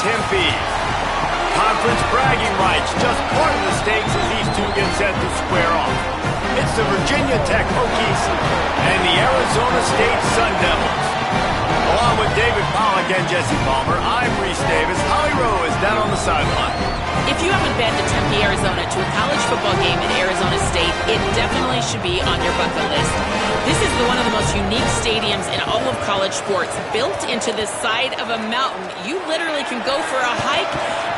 Tempe. Conference bragging rights, just part of the stakes as these two get set to square off. It's the Virginia Tech Hokies and the Arizona State Sun Devils. Along with David Pollack and Jesse Palmer, I'm Reese Davis. Holly Rowe is down on the sideline. If you haven't been to Tempe, Arizona to a college football game at Arizona State, it definitely should be on your bucket list. This is one of the most unique stadiums in all of college sports. Built into the side of a mountain, you literally can go for a hike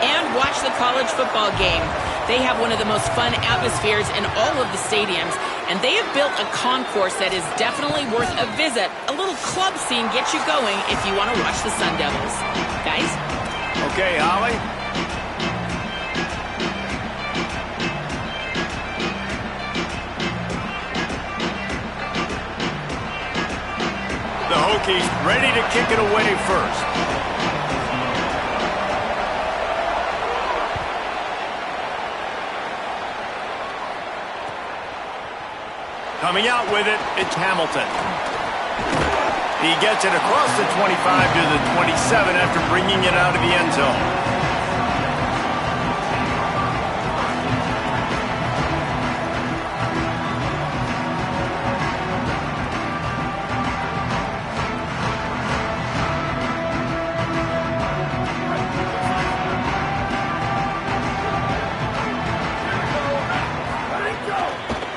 and watch the college football game. They have one of the most fun atmospheres in all of the stadiums, and they have built a concourse that is definitely worth a visit. A little club scene gets you going if you want to watch the Sun Devils. Guys? Okay, Holly. The Hokies ready to kick it away first. Coming out with it, it's Hamilton. He gets it across the 25 to the 27 after bringing it out of the end zone.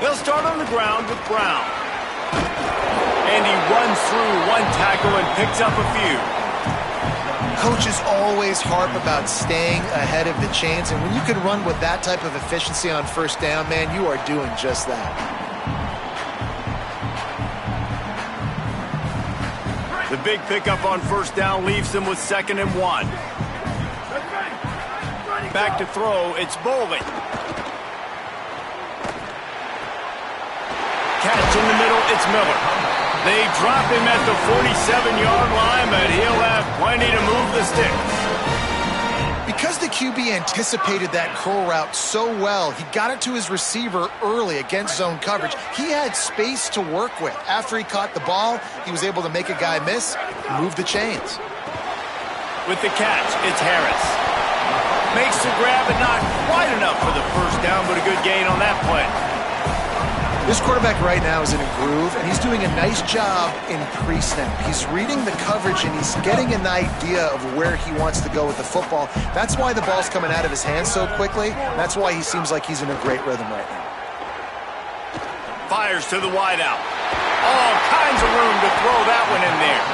They'll start on the ground with Brown. And he runs through one tackle and picks up a few. Coaches always harp about staying ahead of the chains, and when you can run with that type of efficiency on first down, man, you are doing just that. The big pickup on first down leaves them with 2nd and 1. Back to throw, it's Bowling. Catch in the middle, it's Miller. They drop him at the 47-yard line, but he'll have plenty to move the sticks. Because the QB anticipated that curl route so well, he got it to his receiver early against zone coverage. He had space to work with. After he caught the ball, he was able to make a guy miss, move the chains. With the catch, it's Harris. Makes the grab, but not quite enough for the first down, but a good gain on that play. This quarterback right now is in a groove, and he's doing a nice job in pre-snap. He's reading the coverage, and he's getting an idea of where he wants to go with the football. That's why the ball's coming out of his hands so quickly. That's why he seems like he's in a great rhythm right now. Fires to the wideout. All kinds of room to throw that one in there.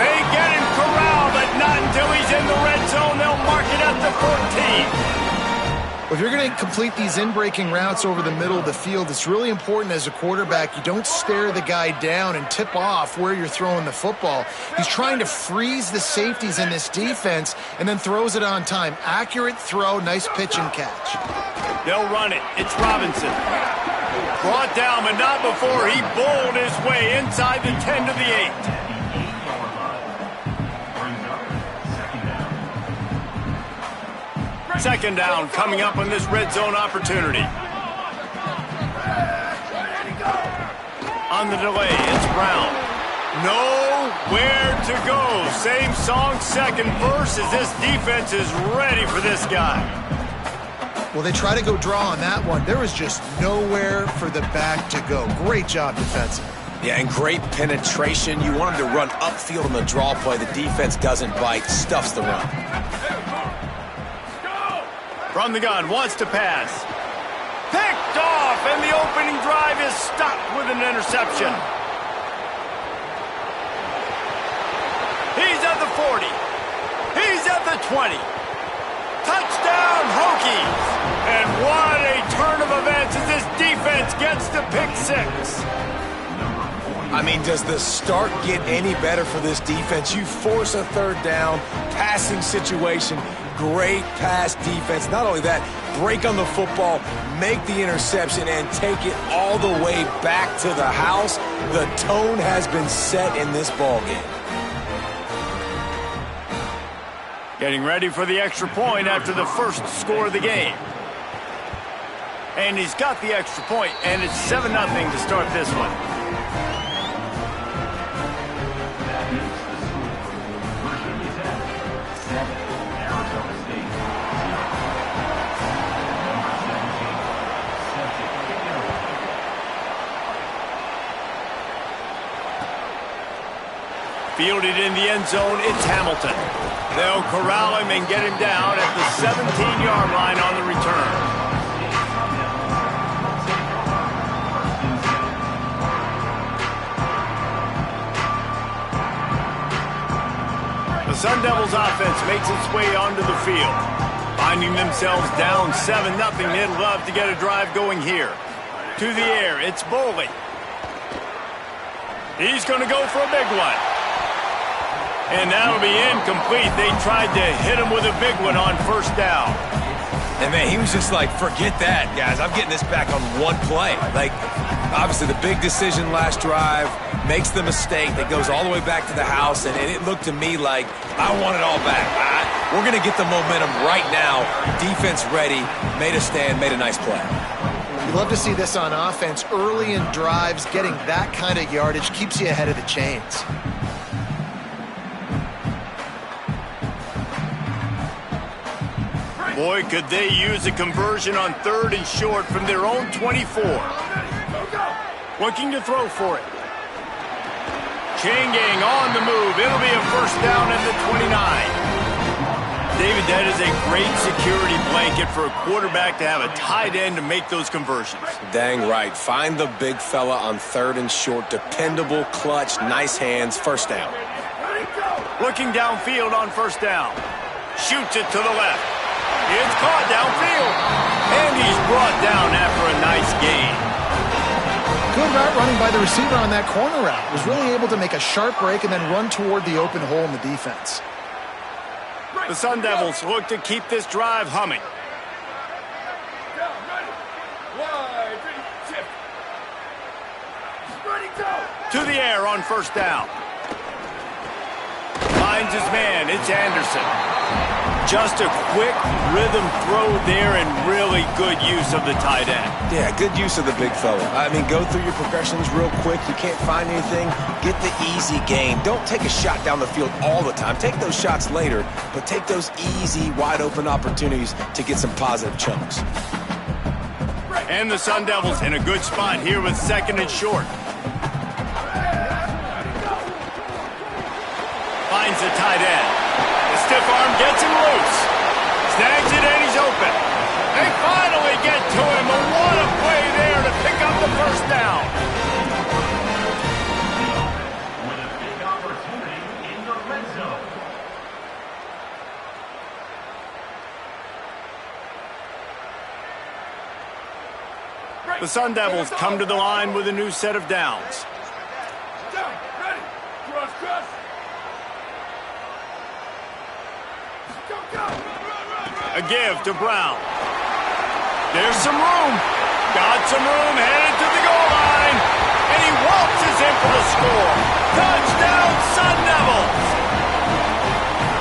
They get him corralled, but not until he's in the red zone. They'll mark it at the 14. If you're going to complete these in-breaking routes over the middle of the field, it's really important as a quarterback you don't stare the guy down and tip off where you're throwing the football. He's trying to freeze the safeties in this defense and then throws it on time. Accurate throw, nice pitch and catch. They'll run it. It's Robinson. Brought down, but not before he bowled his way inside the 10 to the 8. Second down coming up on this red zone opportunity. On the delay, it's Brown. Nowhere to go. Same song, second verse, as this defense is ready for this guy. Well, they try to go draw on that one. There was just nowhere for the back to go. Great job defensively. Yeah, and great penetration. You want him to run upfield on the draw play. The defense doesn't bite, stuffs the run. From the gun, wants to pass. Picked off, and the opening drive is stopped with an interception. He's at the 40. He's at the 20. Touchdown, Hokies! And what a turn of events as this defense gets the pick 6. I mean, does the start get any better for this defense? You force a third down, passing situation, great pass defense. Not only that, break on the football, make the interception, and take it all the way back to the house. The tone has been set in this ballgame. Getting ready for the extra point after the first score of the game. And he's got the extra point, and it's 7-0 to start this one. Fielded in the end zone, it's Hamilton. They'll corral him and get him down at the 17-yard line on the return. The Sun Devils offense makes its way onto the field. Finding themselves down 7-0, they'd love to get a drive going here. To the air, it's Boley. He's going to go for a big one. And that'll be incomplete. They tried to hit him with a big one on first down. And, man, he was just like, forget that, guys. I'm getting this back on one play. Like, obviously, the big decision last drive, makes the mistake that goes all the way back to the house, and it looked to me like I want it all back. We're going to get the momentum right now. Defense ready, made a stand, made a nice play. You love to see this on offense. Early in drives, getting that kind of yardage keeps you ahead of the chains. Boy, could they use a conversion on 3rd and short from their own 24. Looking to throw for it. Chain gang on the move. It'll be a first down at the 29. David, that is a great security blanket for a quarterback to have a tight end to make those conversions. Dang right. Find the big fella on 3rd and short. Dependable, clutch, nice hands. First down. Looking downfield on first down. Shoots it to the left. It's caught downfield. And he's brought down after a nice gain. Good route running by the receiver on that corner route. Was really able to make a sharp break and then run toward the open hole in the defense. The Sun Devils look to keep this drive humming. To the air on first down. Finds his man. It's Anderson. Just a quick rhythm throw there and really good use of the tight end. Yeah, good use of the big fella. I mean, go through your progressions real quick. You can't find anything. Get the easy gain. Don't take a shot down the field all the time. Take those shots later, but take those easy, wide-open opportunities to get some positive chunks. And the Sun Devils in a good spot here with 2nd and short. Finds the tight end. The stiff arm gets him loose. Snags it and he's open. They finally get to him. And what a play there to pick up the first down. With a big opportunity in the red zone. The Sun Devils come to the line with a new set of downs. A give to Brown. There's some room. Got some room, headed to the goal line. And he waltzes in for the score. Touchdown, Sun Devils.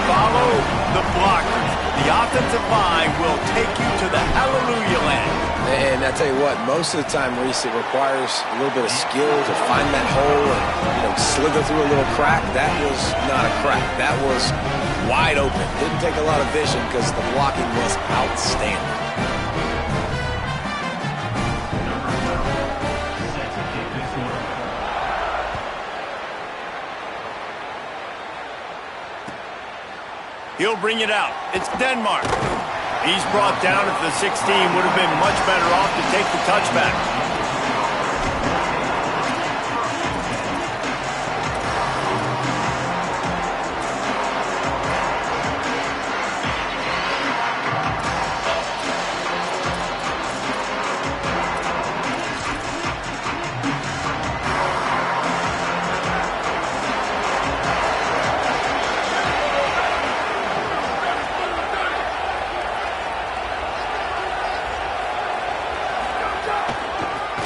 Follow the blockers. The offensive line will take you to the hallelujah land. And I tell you what, most of the time, Reese, it requires a little bit of skill to find that hole and slither through a little crack. That was not a crack. That was wide open. Didn't take a lot of vision because the blocking was outstanding. He'll bring it out. It's Denmark. He's brought down at the 16. Would have been much better off to take the touchback.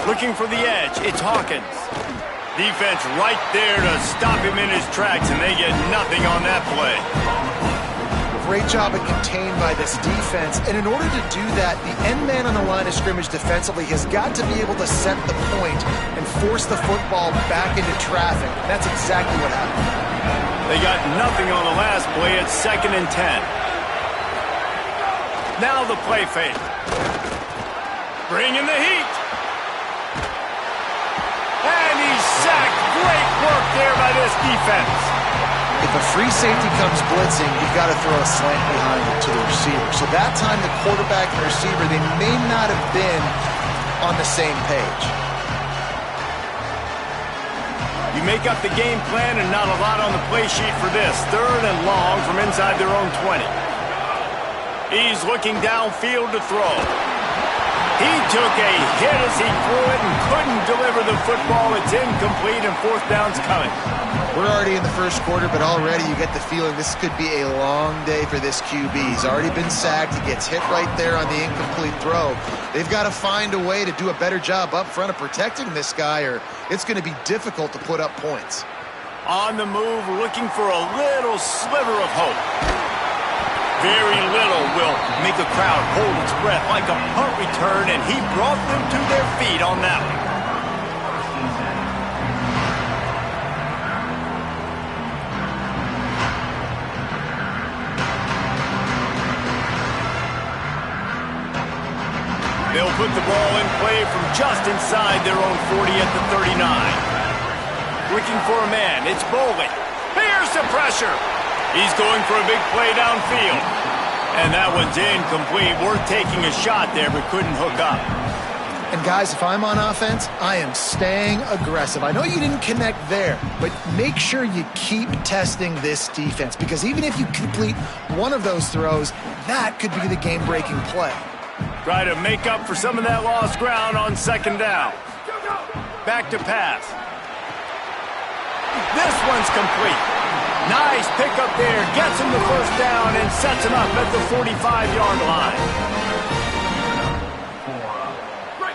Looking for the edge, it's Hawkins. Defense right there to stop him in his tracks, and they get nothing on that play. Great job of contained by this defense, and in order to do that, the end man on the line of scrimmage defensively has got to be able to set the point and force the football back into traffic. That's exactly what happened. They got nothing on the last play. It's 2nd and 10. Now the play fake. Bringing the heat. And he's sacked. Great work there by this defense. if a free safety comes blitzing, you've got to throw a slant behind it to the receiver. So that time, the quarterback and the receiver, they may not have been on the same page. You make up the game plan and not a lot on the play sheet for this. 3rd and long from inside their own 20. He's looking downfield to throw. He took a hit as he threw it and couldn't deliver the football. It's incomplete and 4th down's coming. We're already in the first quarter, but already you get the feeling this could be a long day for this QB. He's already been sacked. He gets hit right there on the incomplete throw. They've got to find a way to do a better job up front of protecting this guy, or it's going to be difficult to put up points. On the move, looking for a little sliver of hope. Very little will make a crowd hold its breath like a punt return, and he brought them to their feet on that one. They'll put the ball in play from just inside their own 40 at the 39. Looking for a man, it's Boley. Here's the pressure. He's going for a big play downfield. And that one's incomplete. Worth taking a shot there, but couldn't hook up. And guys, if I'm on offense, I am staying aggressive. I know you didn't connect there, but make sure you keep testing this defense, because even if you complete one of those throws, that could be the game-breaking play. Try to make up for some of that lost ground on 2nd down. Back to pass. This one's complete. Nice pickup there. Gets him the 1st down and sets him up at the 45-yard line.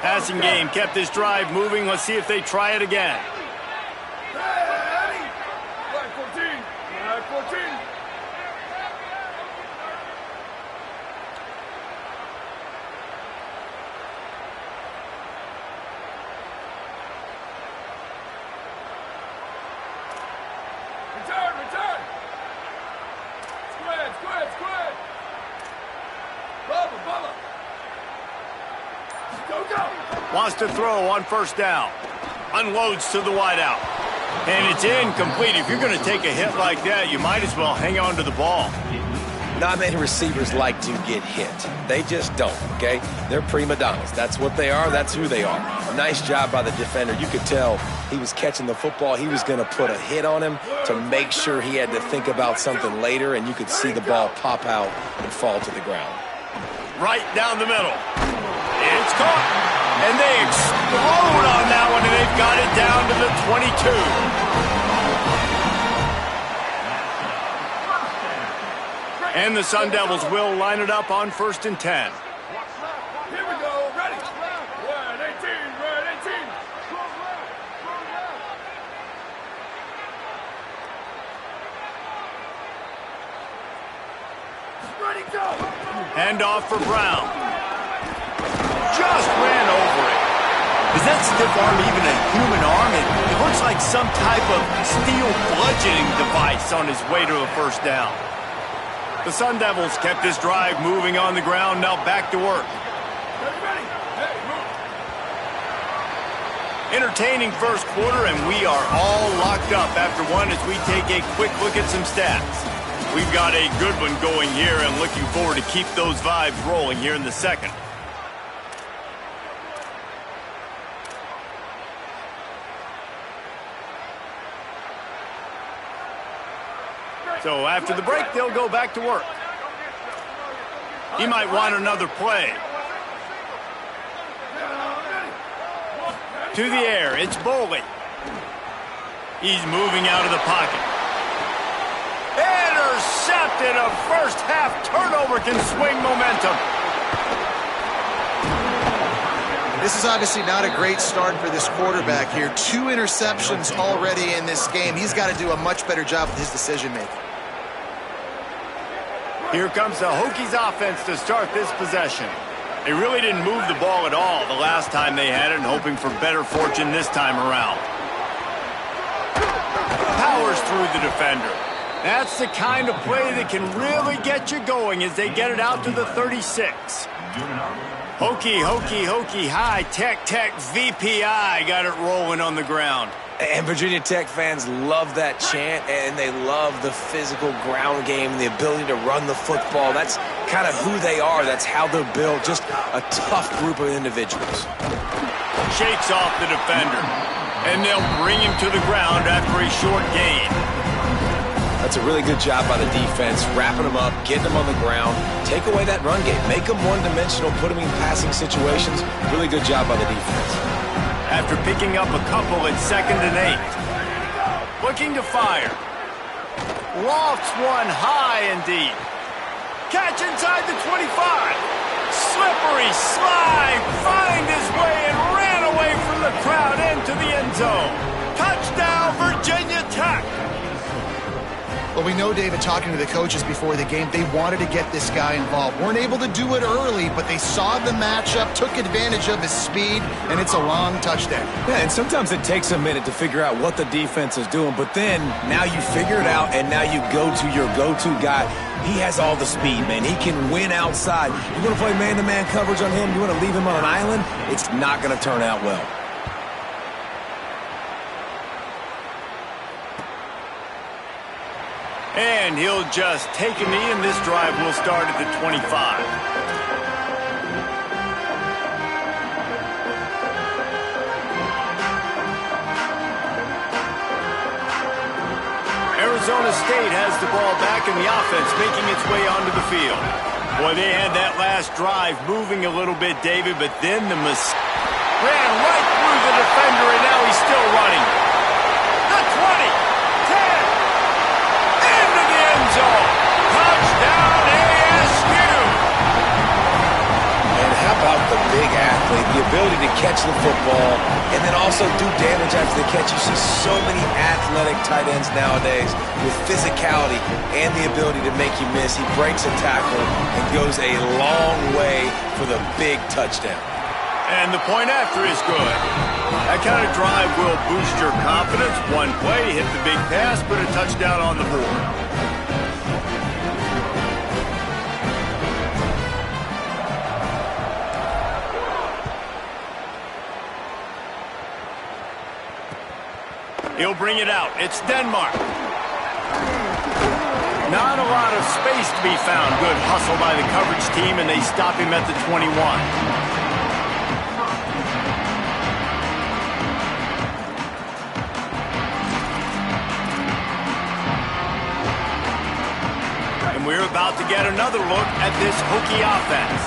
Passing game kept this drive moving. Let's see if they try it again. Wants to throw on 1st down. Unloads to the wideout. And it's incomplete. If you're going to take a hit like that, you might as well hang on to the ball. Not many receivers like to get hit. They just don't, okay? They're prima donnas. That's what they are. That's who they are. Nice job by the defender. You could tell he was catching the football. He was going to put a hit on him to make sure he had to think about something later, and you could see the ball pop out and fall to the ground. Right down the middle. It's caught. And they explode on that one, and they've got it down to the 22. And the Sun Devils will line it up on 1st and 10. Here we go, ready. Red 18, red 18. Ready, go. Hand off for Brown. Just ran over it. Is that stiff arm even a human arm? It looks like some type of steel bludgeoning device on his way to a 1st down. The Sun Devils kept this drive moving on the ground, now back to work. Entertaining first quarter, and we are all locked up after one as we take a quick look at some stats. We've got a good one going here and looking forward to keep those vibes rolling here in the 2nd. So after the break, they'll go back to work. He might want another play. To the air, it's Boley. He's moving out of the pocket. Intercepted. A first half turnover can swing momentum. This is obviously not a great start for this quarterback here. 2 interceptions already in this game. He's got to do a much better job with his decision-making. Here comes the Hokies offense to start this possession. They really didn't move the ball at all the last time they had it, and hoping for better fortune this time around. Powers through the defender. That's the kind of play that can really get you going as they get it out to the 36. Hokie, high, tech, VPI got it rolling on the ground. And Virginia Tech fans love that chant, and they love the physical ground game, the ability to run the football. That's kind of who they are. That's how they're built. Just a tough group of individuals. Shakes off the defender, and they'll bring him to the ground after a short gain. That's a really good job by the defense, wrapping them up, getting them on the ground, take away that run game, make them one-dimensional, put them in passing situations. Really good job by the defense. After picking up a couple at 2nd and 8. Looking to fire. Lofts one high and deep. Catch inside the 25. Slippery slide. Find his way and ran away from the crowd into the end zone. Touchdown, Virginia Tech. Well, we know, David, talking to the coaches before the game, they wanted to get this guy involved. Weren't able to do it early, but they saw the matchup, took advantage of his speed, and it's a long touchdown. Yeah, and sometimes it takes a minute to figure out what the defense is doing, but then now you figure it out, and now you go to your go-to guy. He has all the speed, man. He can win outside. You want to play man-to-man coverage on him? You want to leave him on an island? It's not going to turn out well. And he'll just take a knee, and this drive will start at the 25. Arizona State has the ball back in the offense, making its way onto the field. Boy, they had that last drive moving a little bit, David, but then the ran right through the defender, and now he's still running. The 20, 10, into the end zone. Touchdown, ASU. And how about the big athlete, the ability to catch the football and then also do damage after the catch. You see so many athletic tight ends nowadays with physicality and the ability to make you miss. He breaks a tackle and goes a long way for the big touchdown. And the point after is good. That kind of drive will boost your confidence. One play, hit the big pass, put a touchdown on the board. He'll bring it out. It's Denmark. Not a lot of space to be found. Good hustle by the coverage team, and they stop him at the 21. And we're about to get another look at this Hokie offense.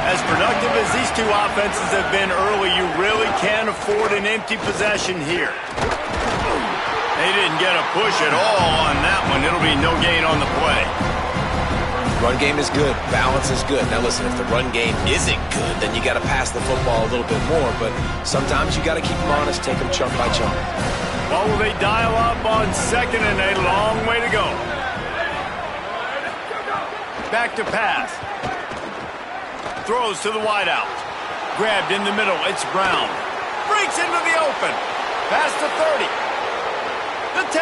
As productive as these two offenses have been early, you really can't afford an empty possession here. They didn't get a push at all on that one. It'll be no gain on the play. Run game is good. Balance is good. Now listen, if the run game isn't good, then you got to pass the football a little bit more. But sometimes you got to keep them honest, take them chunk by chunk. Well, will they dial up on 2nd and a long way to go? Back to pass. Throws to the wideout. Grabbed in the middle. It's Brown. Breaks into the open. Past the 30. The 10.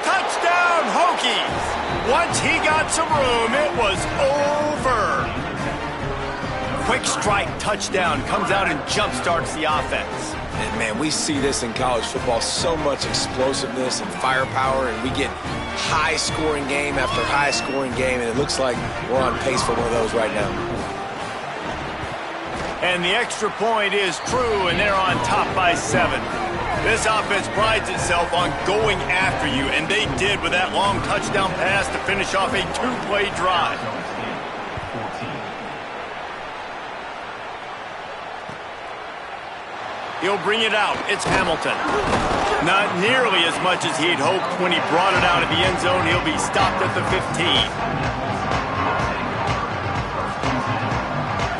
Touchdown, Hokies. Once he got some room, it was over. Quick strike touchdown. Comes out and jump-starts the offense. And, man, we see this in college football, so much explosiveness and firepower, and we get high-scoring game after high-scoring game, and it looks like we're on pace for one of those right now. And the extra point is true, and they're on top by 7. This offense prides itself on going after you, and they did with that long touchdown pass to finish off a 2-play drive. He'll bring it out. It's Hamilton. Not nearly as much as he'd hoped when he brought it out of the end zone. He'll be stopped at the 15.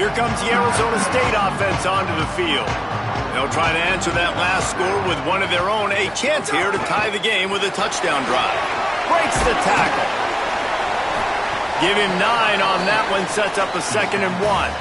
Here comes the Arizona State offense onto the field. They'll try to answer that last score with one of their own. A chance here to tie the game with a touchdown drive. Breaks the tackle. Give him 9 on that one. Sets up a 2nd and 1.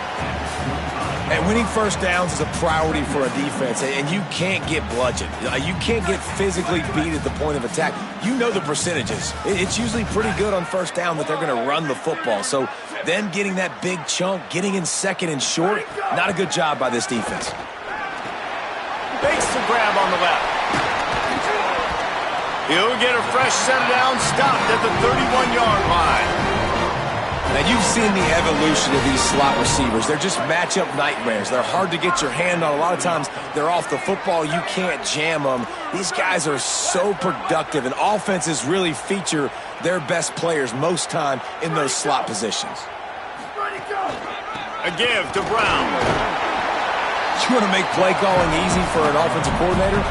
And winning first downs is a priority for a defense, and you can't get bludgeoned. You can't get physically beat at the point of attack. You know the percentages. It's usually pretty good on first down that they're going to run the football. So them getting that big chunk, getting in 2nd and short, not a good job by this defense. Makes the grab on the left. He'll get a fresh set down, stopped at the 31-yard line. Now, you've seen the evolution of these slot receivers. They're just matchup nightmares. They're hard to get your hand on. A lot of times, they're off the football. You can't jam them. These guys are so productive, and offenses really feature their best players most time in those slot positions. A give to Brown. You want to make play calling easy for an offensive coordinator?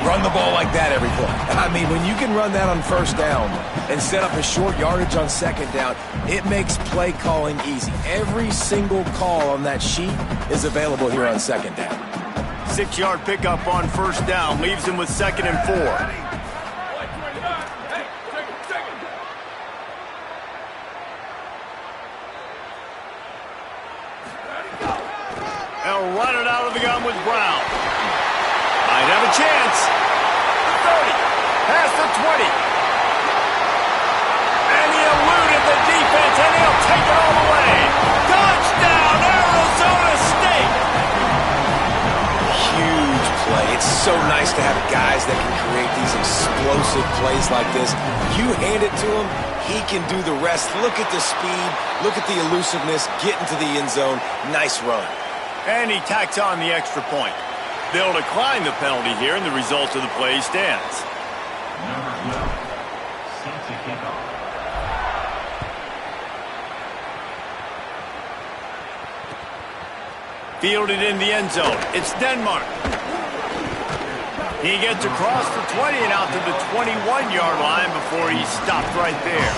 Run the ball like that every play. I mean, when you can run that on first down and set up a short yardage on second down, it makes play calling easy. Every single call on that sheet is available here on second down. 6-yard pickup on first down leaves him with 2nd and 4. They'll run it out of the gun with Brown. Might have a chance. 30. Past the 20. And he eluded the defense, and he'll take it all the way. Touchdown, Arizona State! Huge play. It's so nice to have guys that can create these explosive plays like this. You hand it to him, he can do the rest. Look at the speed. Look at the elusiveness. Get into the end zone. Nice run. And he tacks on the extra point. They'll decline the penalty here, and the result of the play stands. Number 12, set to kick off. Fielded in the end zone. It's Denmark. He gets across the 20 and out to the 21-yard line before he's stopped right there.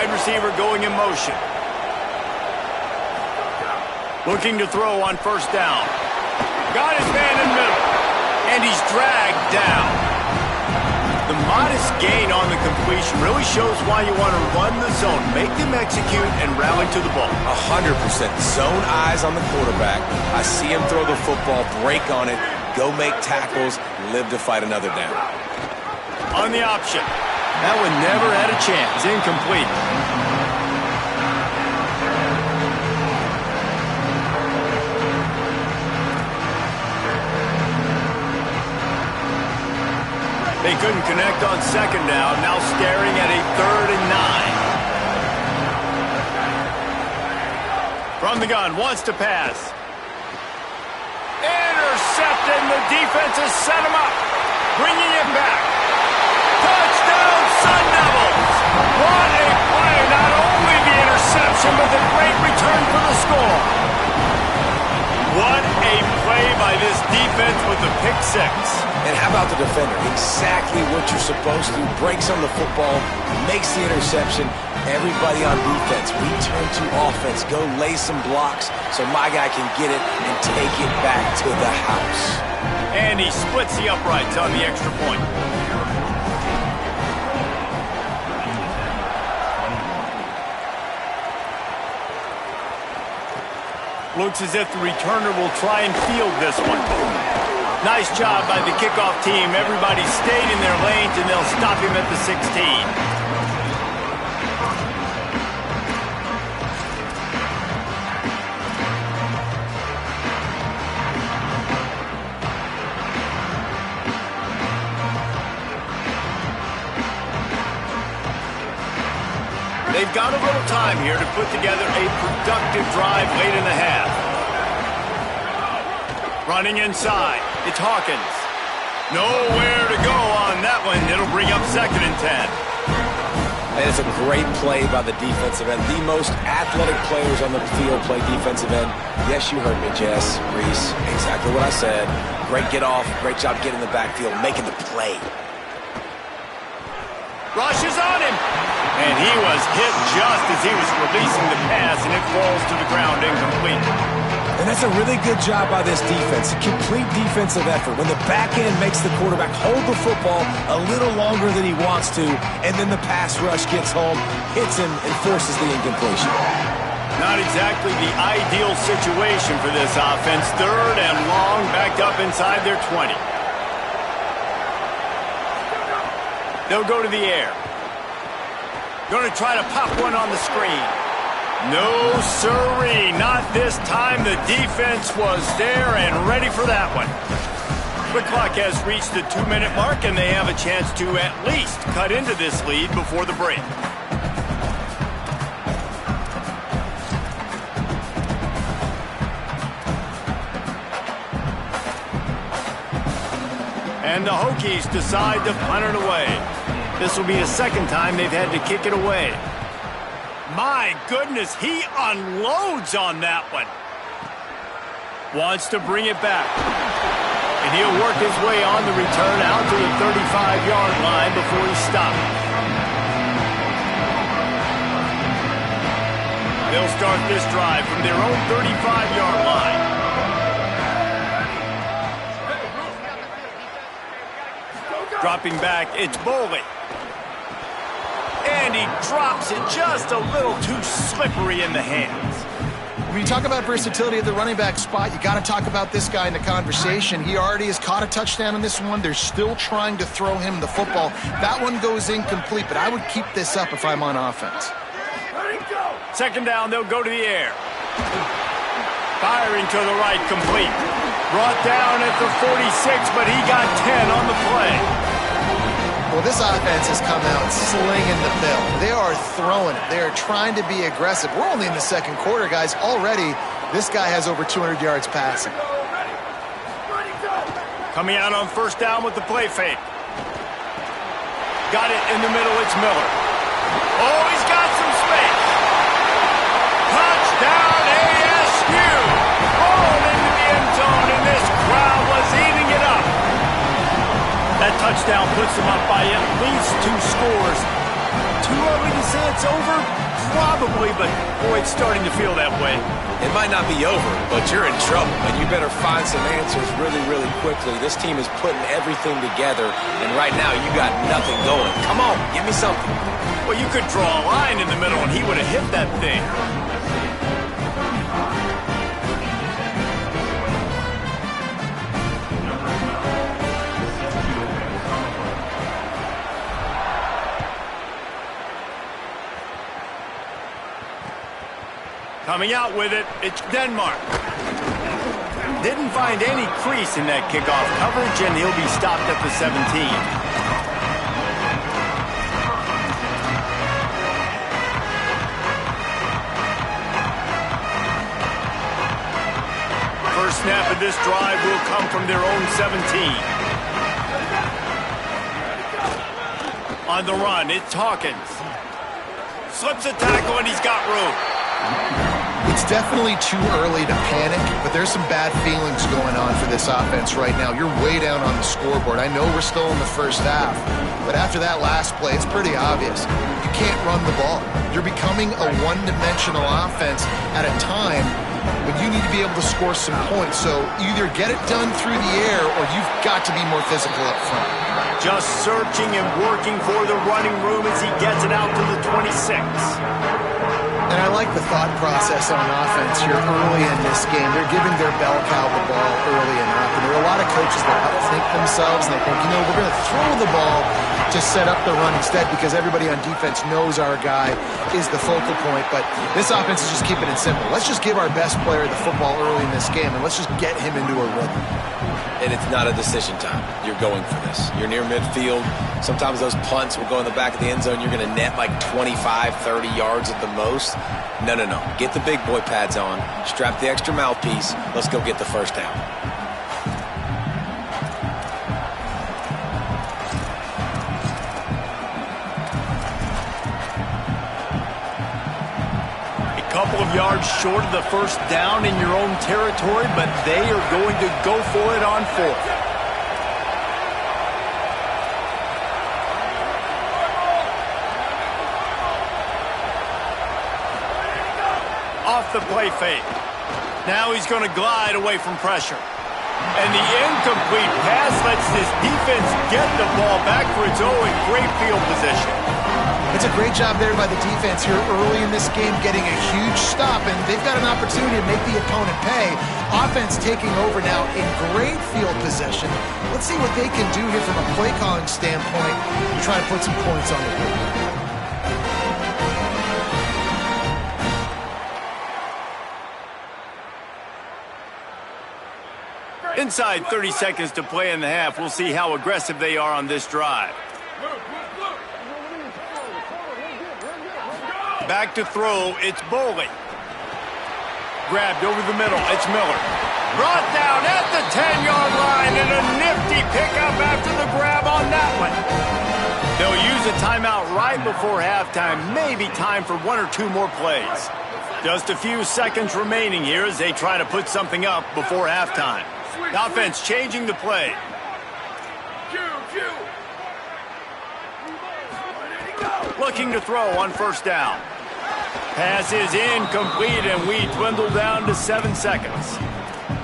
Receiver going in motion. Looking to throw on first down. Got his man in the middle. And he's dragged down. The modest gain on the completion really shows why you want to run the zone. Make them execute and rally to the ball. 100%. Zone eyes on the quarterback. I see him throw the football, break on it, go make tackles, live to fight another down. On the option. That one never had a chance. Incomplete. They couldn't connect on second down. Now staring at a 3rd and 9. From the gun, wants to pass. Intercepted, and the defense has set him up. Bringing it back. Touchdown, Sun Devils! What a play! Not only the interception, but the great return for the score. What a play by this defense with the pick 6. And how about the defender? Exactly what you're supposed to. Breaks on the football, makes the interception. Everybody on defense, we turn to offense. Go lay some blocks so my guy can get it and take it back to the house. And he splits the uprights on the extra point. Looks as if the returner will try and field this one. Nice job by the kickoff team. Everybody stayed in their lanes, and they'll stop him at the 16. They've got a little time here to put together a productive drive late in the half. Running inside, it's Hawkins. Nowhere to go on that one. It'll bring up 2nd and 10. And it's a great play by the defensive end. The most athletic players on the field play defensive end. Yes, you heard me, Jess, Reese. Exactly what I said. Great get off. Great job getting the backfield, making the play. Rushes on him. And he was hit just as he was releasing the pass, and it falls to the ground incomplete. And that's a really good job by this defense. A complete defensive effort. When the back end makes the quarterback hold the football a little longer than he wants to, and then the pass rush gets home, hits him, and forces the incompletion. Not exactly the ideal situation for this offense. 3rd and long, backed up inside their 20. They'll go to the air. Going to try to pop one on the screen. No, sirree, not this time. The defense was there and ready for that one. The clock has reached the 2-minute mark, and they have a chance to at least cut into this lead before the break. And the Hokies decide to punt it away. This will be the second time they've had to kick it away. My goodness, he unloads on that one. Wants to bring it back. And he'll work his way on the return out to the 35-yard line before he stops. They'll start this drive from their own 35-yard line. Dropping back, it's Boley. And he drops it just a little too slippery in the hands. When you talk about versatility at the running back spot, you got to talk about this guy in the conversation. He already has caught a touchdown in this one. They're still trying to throw him the football. That one goes incomplete, but I would keep this up if I'm on offense. Second down, they'll go to the air. Firing to the right, complete. Brought down at the 46, but he got 10 on the play. Well, this offense has come out slinging the bill. They are throwing it. They are trying to be aggressive. We're only in the second quarter, guys. Already, this guy has over 200 yards passing. Coming out on first down with the play fake. Got it in the middle. It's Miller. Oh, he's got some space. Touchdown, ASU. Rolled into the end zone, and this crowd was eating it up. That touchdown puts them up by at least 2 scores. Too early to say it's over? Probably, but boy, it's starting to feel that way. It might not be over, but you're in trouble, and you better find some answers really, really quickly. This team is putting everything together, and right now you got nothing going. Come on, give me something. Well, you could draw a line in the middle, and he would have hit that thing. Coming out with it, it's Denmark. Didn't find any crease in that kickoff coverage, and he'll be stopped at the 17. First snap of this drive will come from their own 17. On the run, it's Hawkins. Slips a tackle, and he's got room. It's definitely too early to panic, but there's some bad feelings going on for this offense right now. You're way down on the scoreboard. I know we're still in the first half, but after that last play, it's pretty obvious. You can't run the ball. You're becoming a one-dimensional offense at a time when you need to be able to score some points. So either get it done through the air or you've got to be more physical up front. Just searching and working for the running room as he gets it out to the 26. And I like the thought process on offense here early in this game. They're giving their bell cow the ball early enough. And there are a lot of coaches that outthink themselves, and they think, you know, we're going to throw the ball to set up the run instead because everybody on defense knows our guy is the focal point. But this offense is just keeping it simple. Let's just give our best player the football early in this game, and let's just get him into a rhythm. And it's not a decision time. You're going for this. You're near midfield. Sometimes those punts will go in the back of the end zone. You're going to net like 25, 30 yards at the most. No. Get the big boy pads on. Strap the extra mouthpiece. Let's go get the first down. Couple of yards short of the first down in your own territory, but they are going to go for it on 4th. Off the play fake. Now he's going to glide away from pressure. And the incomplete pass lets this defense get the ball back for its own in great field position. It's a great job there by the defense here early in this game, getting a huge stop, and they've got an opportunity to make the opponent pay. Offense taking over now in great field possession. Let's see what they can do here from a play calling standpoint to try to put some points on the board. Inside 30 seconds to play in the half. We'll see how aggressive they are on this drive. Back to throw, it's Boley. Grabbed over the middle, it's Miller. Brought down at the 10-yard line, and a nifty pickup after the grab on that one. They'll use a timeout right before halftime, maybe time for one or two more plays. Just a few seconds remaining here as they try to put something up before halftime. The offense changing the play. Looking to throw on first down. Pass is incomplete, and we dwindle down to 7 seconds.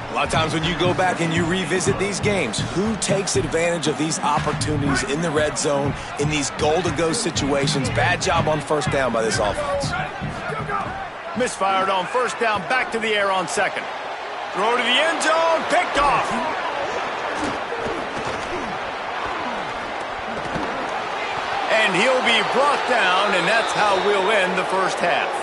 A lot of times when you go back and you revisit these games, who takes advantage of these opportunities in the red zone, in these goal-to-go situations? Bad job on first down by this offense. Misfired on first down, back to the air on second. Throw to the end zone, picked off. And he'll be brought down, and that's how we'll end the first half.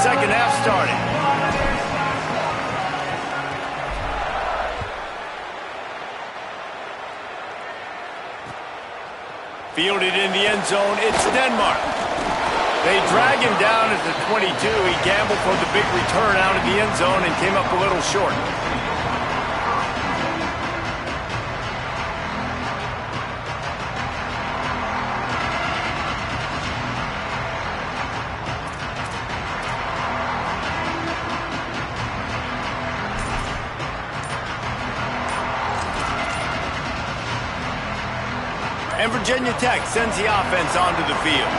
Second half starting. Fielded in the end zone, it's Denmark. They drag him down at the 22. He gambled for the big return out of the end zone and came up a little short. And Virginia Tech sends the offense onto the field.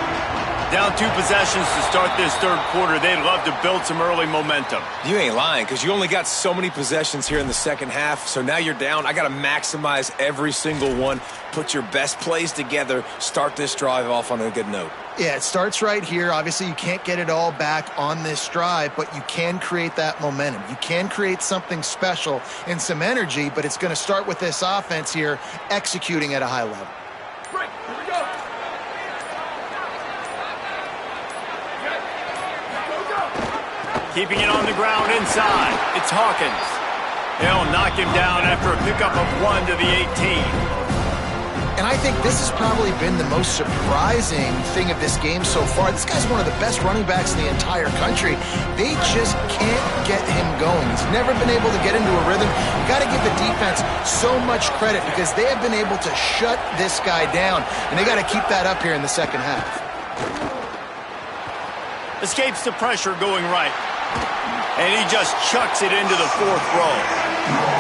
Down 2 possessions to start this third quarter. They'd love to build some early momentum. You ain't lying, because you only got so many possessions here in the second half, so now you're down. I got to maximize every single one, put your best plays together, start this drive off on a good note. Yeah, it starts right here. Obviously, you can't get it all back on this drive, but you can create that momentum. You can create something special and some energy, but it's going to start with this offense here executing at a high level. Break. Here we go. Keeping it on the ground inside. It's Hawkins. They'll knock him down after a pickup of 1 to the 18. And I think this has probably been the most surprising thing of this game so far. This guy's one of the best running backs in the entire country. They just can't get him going. He's never been able to get into a rhythm. You've got to give the defense so much credit because they have been able to shut this guy down, and they got to keep that up here in the second half. Escapes the pressure going right. And he just chucks it into the 4th row.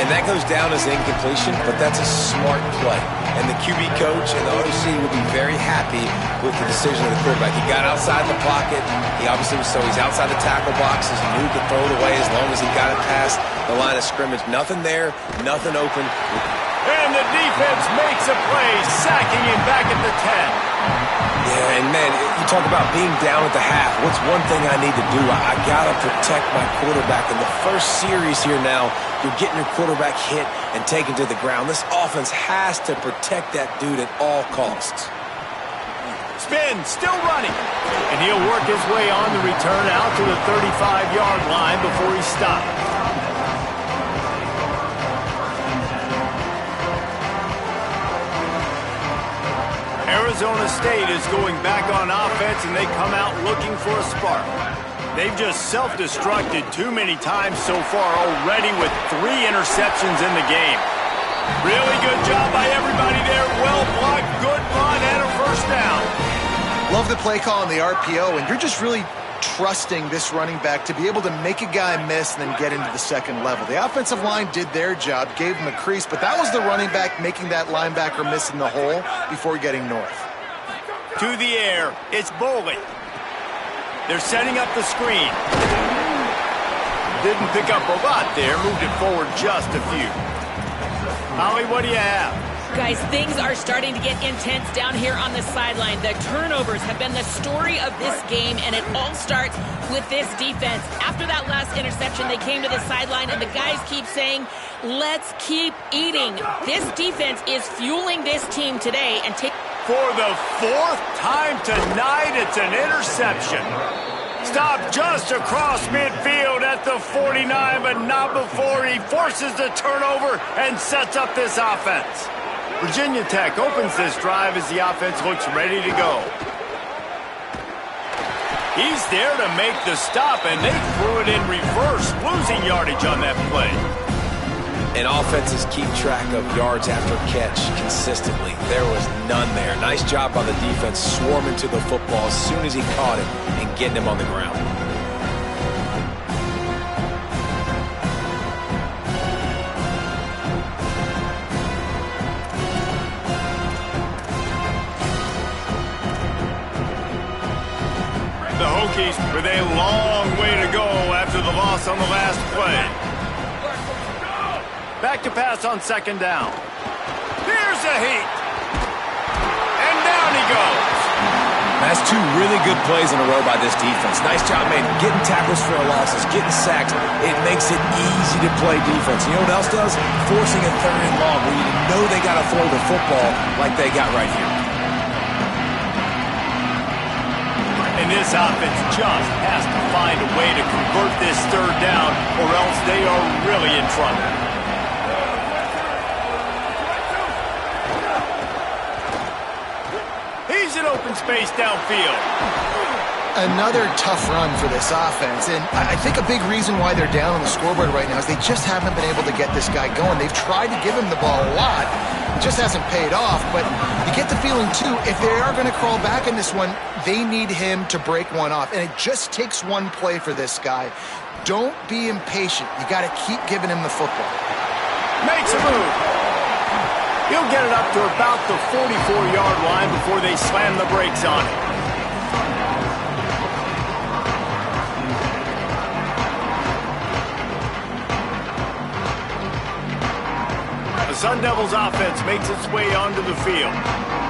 And that goes down as incompletion, but that's a smart play. And the QB coach and the OC will be very happy with the decision of the quarterback. He got outside the pocket. He obviously was, so he's outside the tackle boxes. He knew he could throw it away as long as he got it past the line of scrimmage. Nothing there, nothing open. And the defense makes a play, sacking him back at the 10. Yeah, and man, you talk about being down at the half. What's one thing I need to do? I got to protect my quarterback. In the first series here now, you're getting your quarterback hit and taken to the ground. This offense has to protect that dude at all costs. Spin, still running. And he'll work his way on the return out to the 35-yard line before he stops. Arizona State is going back on offense, and they come out looking for a spark. They've just self-destructed too many times so far already with 3 interceptions in the game. Really good job by everybody there. Well blocked, good run, and a first down. Love the play call on the RPO, and you're just really trusting this running back to be able to make a guy miss and then get into the second level. The offensive line did their job, gave him a crease, but that was the running back making that linebacker miss in the hole before getting north. To the air, it's Boley. They're setting up the screen. Didn't pick up a lot there, moved it forward just a few. Holly, what do you have? Guys, things are starting to get intense down here on the sideline. The turnovers have been the story of this game, and it all starts with this defense. After that last interception, they came to the sideline, and the guys keep saying, let's keep eating. This defense is fueling this team today. And for the fourth time tonight, it's an interception. Stopped just across midfield at the 49, but not before he forces the turnover and sets up this offense. Virginia Tech opens this drive as the offense looks ready to go. He's there to make the stop, and they threw it in reverse, losing yardage on that play. And offenses keep track of yards after catch consistently. There was none there. Nice job on the defense swarming to the football as soon as he caught it and getting him on the ground. The Hokies with a long way to go after the loss on the last play. Back to pass on second down. Here's a heat. And down he goes. That's two really good plays in a row by this defense. Nice job, man, getting tackles for losses, getting sacks. It makes it easy to play defense. You know what else does? Forcing a third and long where you know they got to throw the football like they got right here. And this offense just has to find a way to convert this third down, or else they are really in trouble. He's in open space downfield. Another tough run for this offense, and I think a big reason why they're down on the scoreboard right now is they just haven't been able to get this guy going. They've tried to give him the ball a lot. It just hasn't paid off, but you get the feeling, too, if they are going to crawl back in this one, they need him to break one off, and it just takes one play for this guy. Don't be impatient. You got to keep giving him the football. Makes a move. He'll get it up to about the 44-yard line before they slam the brakes on it. The Sun Devils offense makes its way onto the field.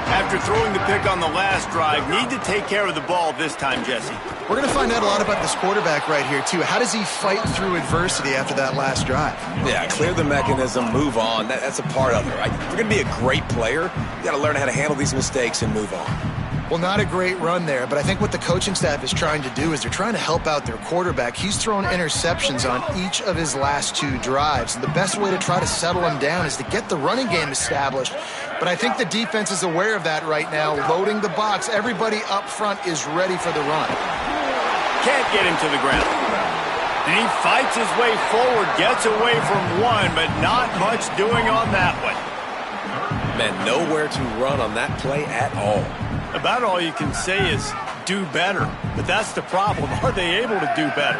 After throwing the pick on the last drive, need to take care of the ball this time, Jesse. We're going to find out a lot about this quarterback right here, too. How does he fight through adversity after that last drive? Yeah, clear the mechanism, move on. That's a part of it, right? If you're going to be a great player, you got to learn how to handle these mistakes and move on. Well, not a great run there, but I think what the coaching staff is trying to do is they're trying to help out their quarterback. He's thrown interceptions on each of his last two drives. The best way to try to settle him down is to get the running game established. But I think the defense is aware of that right now, loading the box. Everybody up front is ready for the run. Can't get him to the ground. And he fights his way forward, gets away from one, but not much doing on that one. Man, nowhere to run on that play at all. About all you can say is do better. But that's the problem. Are they able to do better?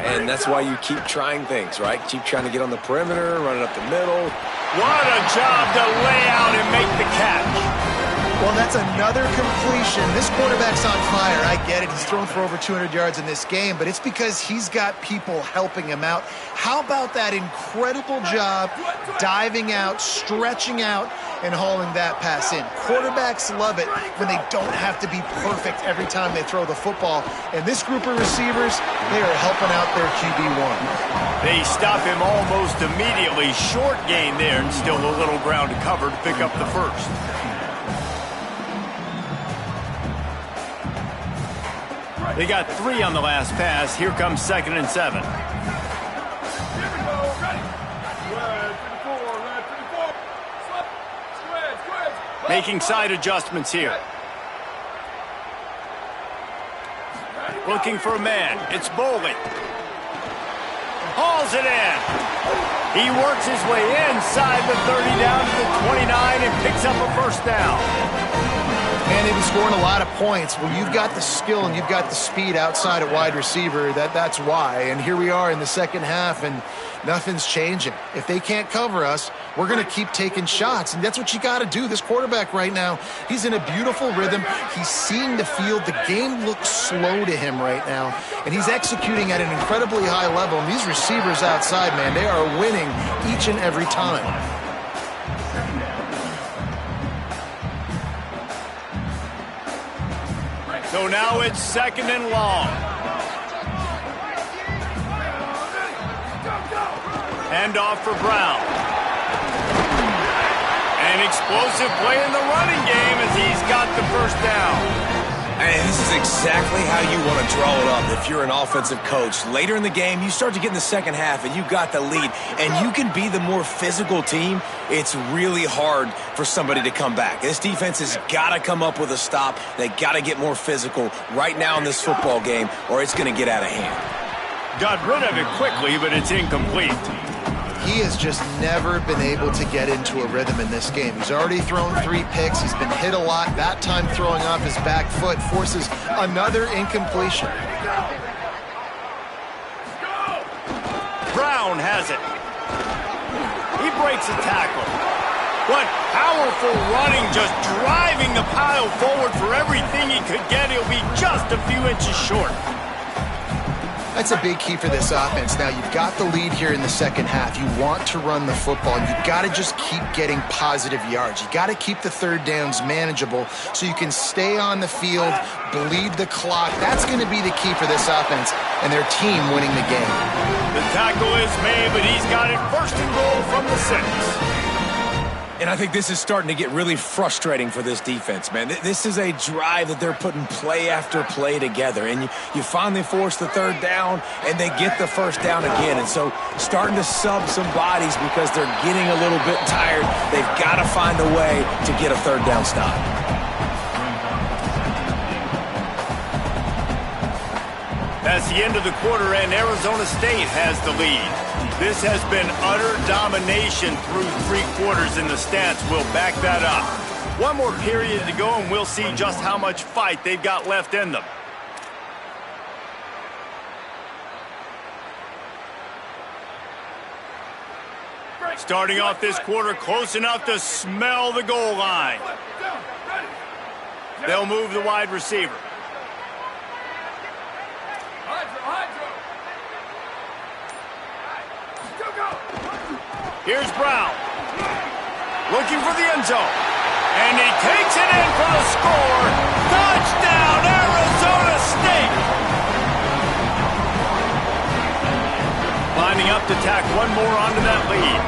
And that's why you keep trying things, right? Keep trying to get on the perimeter, running up the middle. What a job to lay out and make the catch. Well, that's another completion. This quarterback's on fire. I get it. He's thrown for over 200 yards in this game, but it's because he's got people helping him out. How about that incredible job diving out, stretching out, and hauling that pass in? Quarterbacks love it when they don't have to be perfect every time they throw the football. And this group of receivers, they are helping out their QB1. They stop him almost immediately. Short gain there, and still a little ground to cover to pick up the first. They got 3 on the last pass. Here comes 2nd and 7. Making side adjustments here. Looking for a man. It's Boley. Hauls it in. He works his way inside the 30 down to the 29 and picks up a first down. And Man, they've been scoring a lot of points. Well, you've got the skill and you've got the speed outside at wide receiver. That's why. And here we are in the second half, and nothing's changing. If they can't cover us, we're going to keep taking shots, and that's what you got to do. This quarterback right now, he's in a beautiful rhythm. He's seeing the field. The game looks slow to him right now, and he's executing at an incredibly high level. And these receivers outside, man, they are winning each and every time. So now it's 2nd and long. Hand off for Brown. An explosive play in the running game as he's got the first down. And this is exactly how you want to draw it up if you're an offensive coach. Later in the game, you start to get in the second half and you got the lead, and you can be the more physical team. It's really hard for somebody to come back. This defense has got to come up with a stop. They got to get more physical right now in this football game, or it's going to get out of hand. Got rid of it quickly, but it's incomplete. He has just never been able to get into a rhythm in this game. He's already thrown 3 picks. He's been hit a lot. That time throwing off his back foot forces another incompletion. Brown has it. He breaks a tackle. What powerful running, just driving the pile forward for everything he could get. He'll be just a few inches short. That's a big key for this offense. Now, you've got the lead here in the second half. You want to run the football. You've got to just keep getting positive yards. You've got to keep the third downs manageable so you can stay on the field, bleed the clock. That's going to be the key for this offense and their team winning the game. The tackle is made, but he's got it 1st and goal from the 6. And I think this is starting to get really frustrating for this defense, man. This is a drive that they're putting play after play together. And you finally force the 3rd down, and they get the 1st down again. And so starting to sub some bodies because they're getting a little bit tired. They've got to find a way to get a 3rd down stop. That's the end of the quarter, and Arizona State has the lead. This has been utter domination through 3 quarters, and the stats will back that up. One more period to go, and we'll see just how much fight they've got left in them. Starting off this quarter close enough to smell the goal line. They'll move the wide receiver. Here's Brown, looking for the end zone, and he takes it in for the score. Touchdown, Arizona State! Lining up to tack one more onto that lead.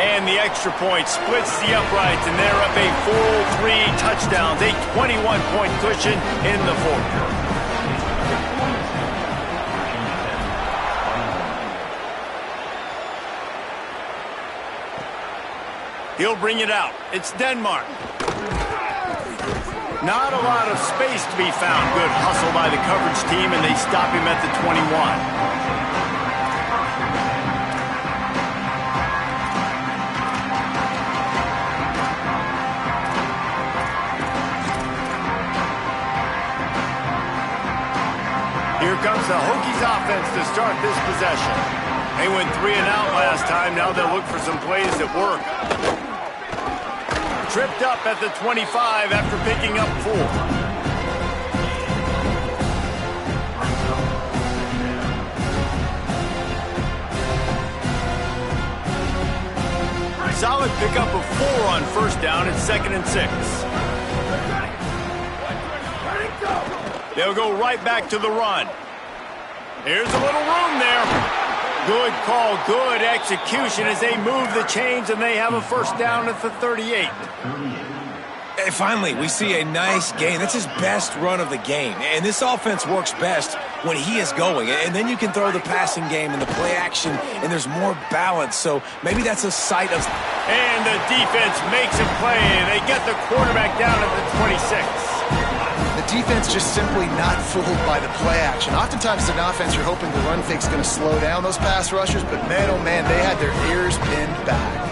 And the extra point splits the uprights, and they're up a full 3 touchdowns, a 21-point cushion in the 4th. He'll bring it out. It's Denmark. Not a lot of space to be found. Good hustle by the coverage team, and they stop him at the 21. Here comes the Hokies offense to start this possession. They went 3 and out last time. Now they'll look for some plays that work. Tripped up at the 25 after picking up 4. Solid pickup of 4 on 1st down at 2nd and 6. They'll go right back to the run. Here's a little room there. Good call, good execution as they move the chains, and they have a 1st down at the 38. And finally, we see a nice gain. That's his best run of the game. And this offense works best when he is going. And then you can throw the passing game and the play action, and there's more balance. So maybe that's a sight of... And the defense makes a play. They get the quarterback down at the 26. The defense just simply not fooled by the play action. Oftentimes, as an offense, you're hoping the run fake's going to slow down those pass rushers, but man, oh man, they had their ears pinned back.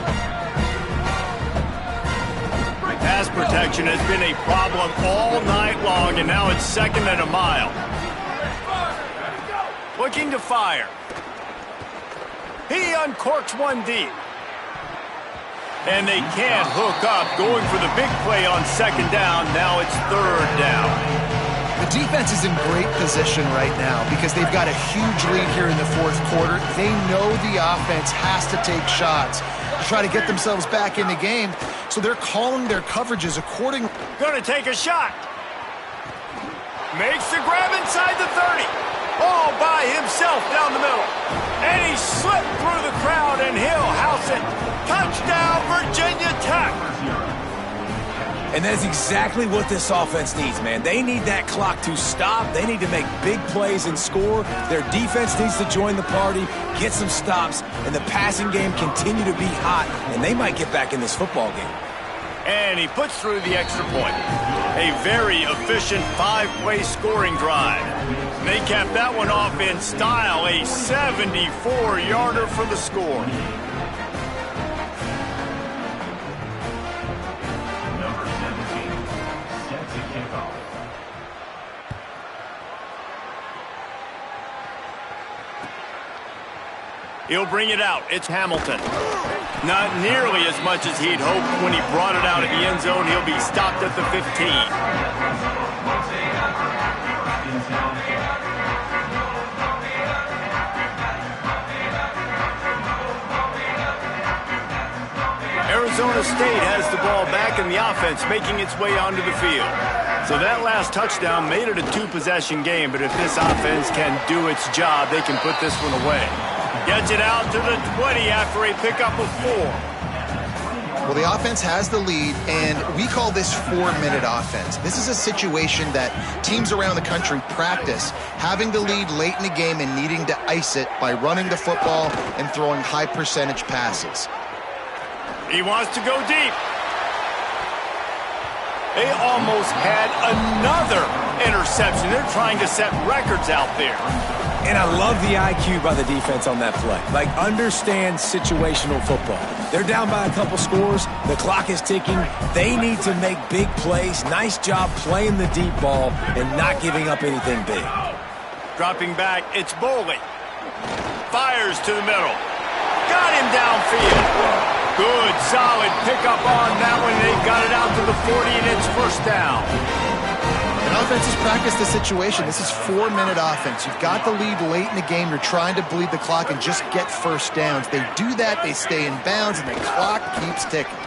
Pass protection has been a problem all night long, and now it's 2nd and a mile. Looking to fire. He uncorks one deep. And they can't hook up, going for the big play on 2nd down. Now it's 3rd down. The defense is in great position right now because they've got a huge lead here in the 4th quarter. They know the offense has to take shots to try to get themselves back in the game, so they're calling their coverages accordingly. Going to take a shot. Makes the grab inside the 30. All by himself down the middle. And he slipped through the crowd, and he'll house it. Touchdown, Virginia Tech. And that's exactly what this offense needs, man. They need that clock to stop. They need to make big plays and score. Their defense needs to join the party, get some stops, and the passing game continue to be hot, and they might get back in this football game. And he puts through the extra point. A very efficient 5-play scoring drive. And they capped that one off in style, a 74-yarder for the score. Number 17, set to kick off. He'll bring it out. It's Hamilton. Not nearly as much as he'd hoped when he brought it out of the end zone. He'll be stopped at the 15. Arizona State has the ball back, and the offense making its way onto the field. So that last touchdown made it a 2-possession game, but if this offense can do its job, they can put this one away. Gets it out to the 20 after a pickup of 4. Well, the offense has the lead, and we call this 4-minute offense. This is a situation that teams around the country practice, having the lead late in the game and needing to ice it by running the football and throwing high-percentage passes. He wants to go deep. They almost had another interception. They're trying to set records out there. And I love the IQ by the defense on that play. Like, understand situational football. They're down by a couple scores. The clock is ticking. They need to make big plays. Nice job playing the deep ball and not giving up anything big. Dropping back, it's Boley. Fires to the middle. Got him downfield. Good, solid pickup on that one. They've got it out to the 40, and it's 1st down. And offenses practice the situation. This is 4-minute offense. You've got the lead late in the game. You're trying to bleed the clock and just get 1st downs. They do that, they stay in bounds, and the clock keeps ticking.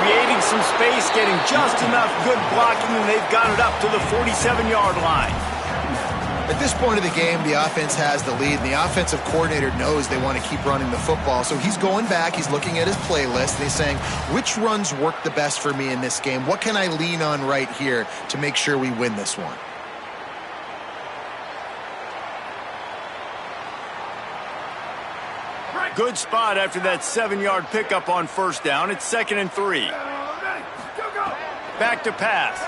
Creating some space, getting just enough good blocking, and they've got it up to the 47-yard line. At this point of the game, the offense has the lead, and the offensive coordinator knows they want to keep running the football. So he's going back, he's looking at his playlist, and he's saying, which runs work the best for me in this game? What can I lean on right here to make sure we win this one? Good spot after that 7-yard pickup on 1st down. It's 2nd and 3. Back to pass.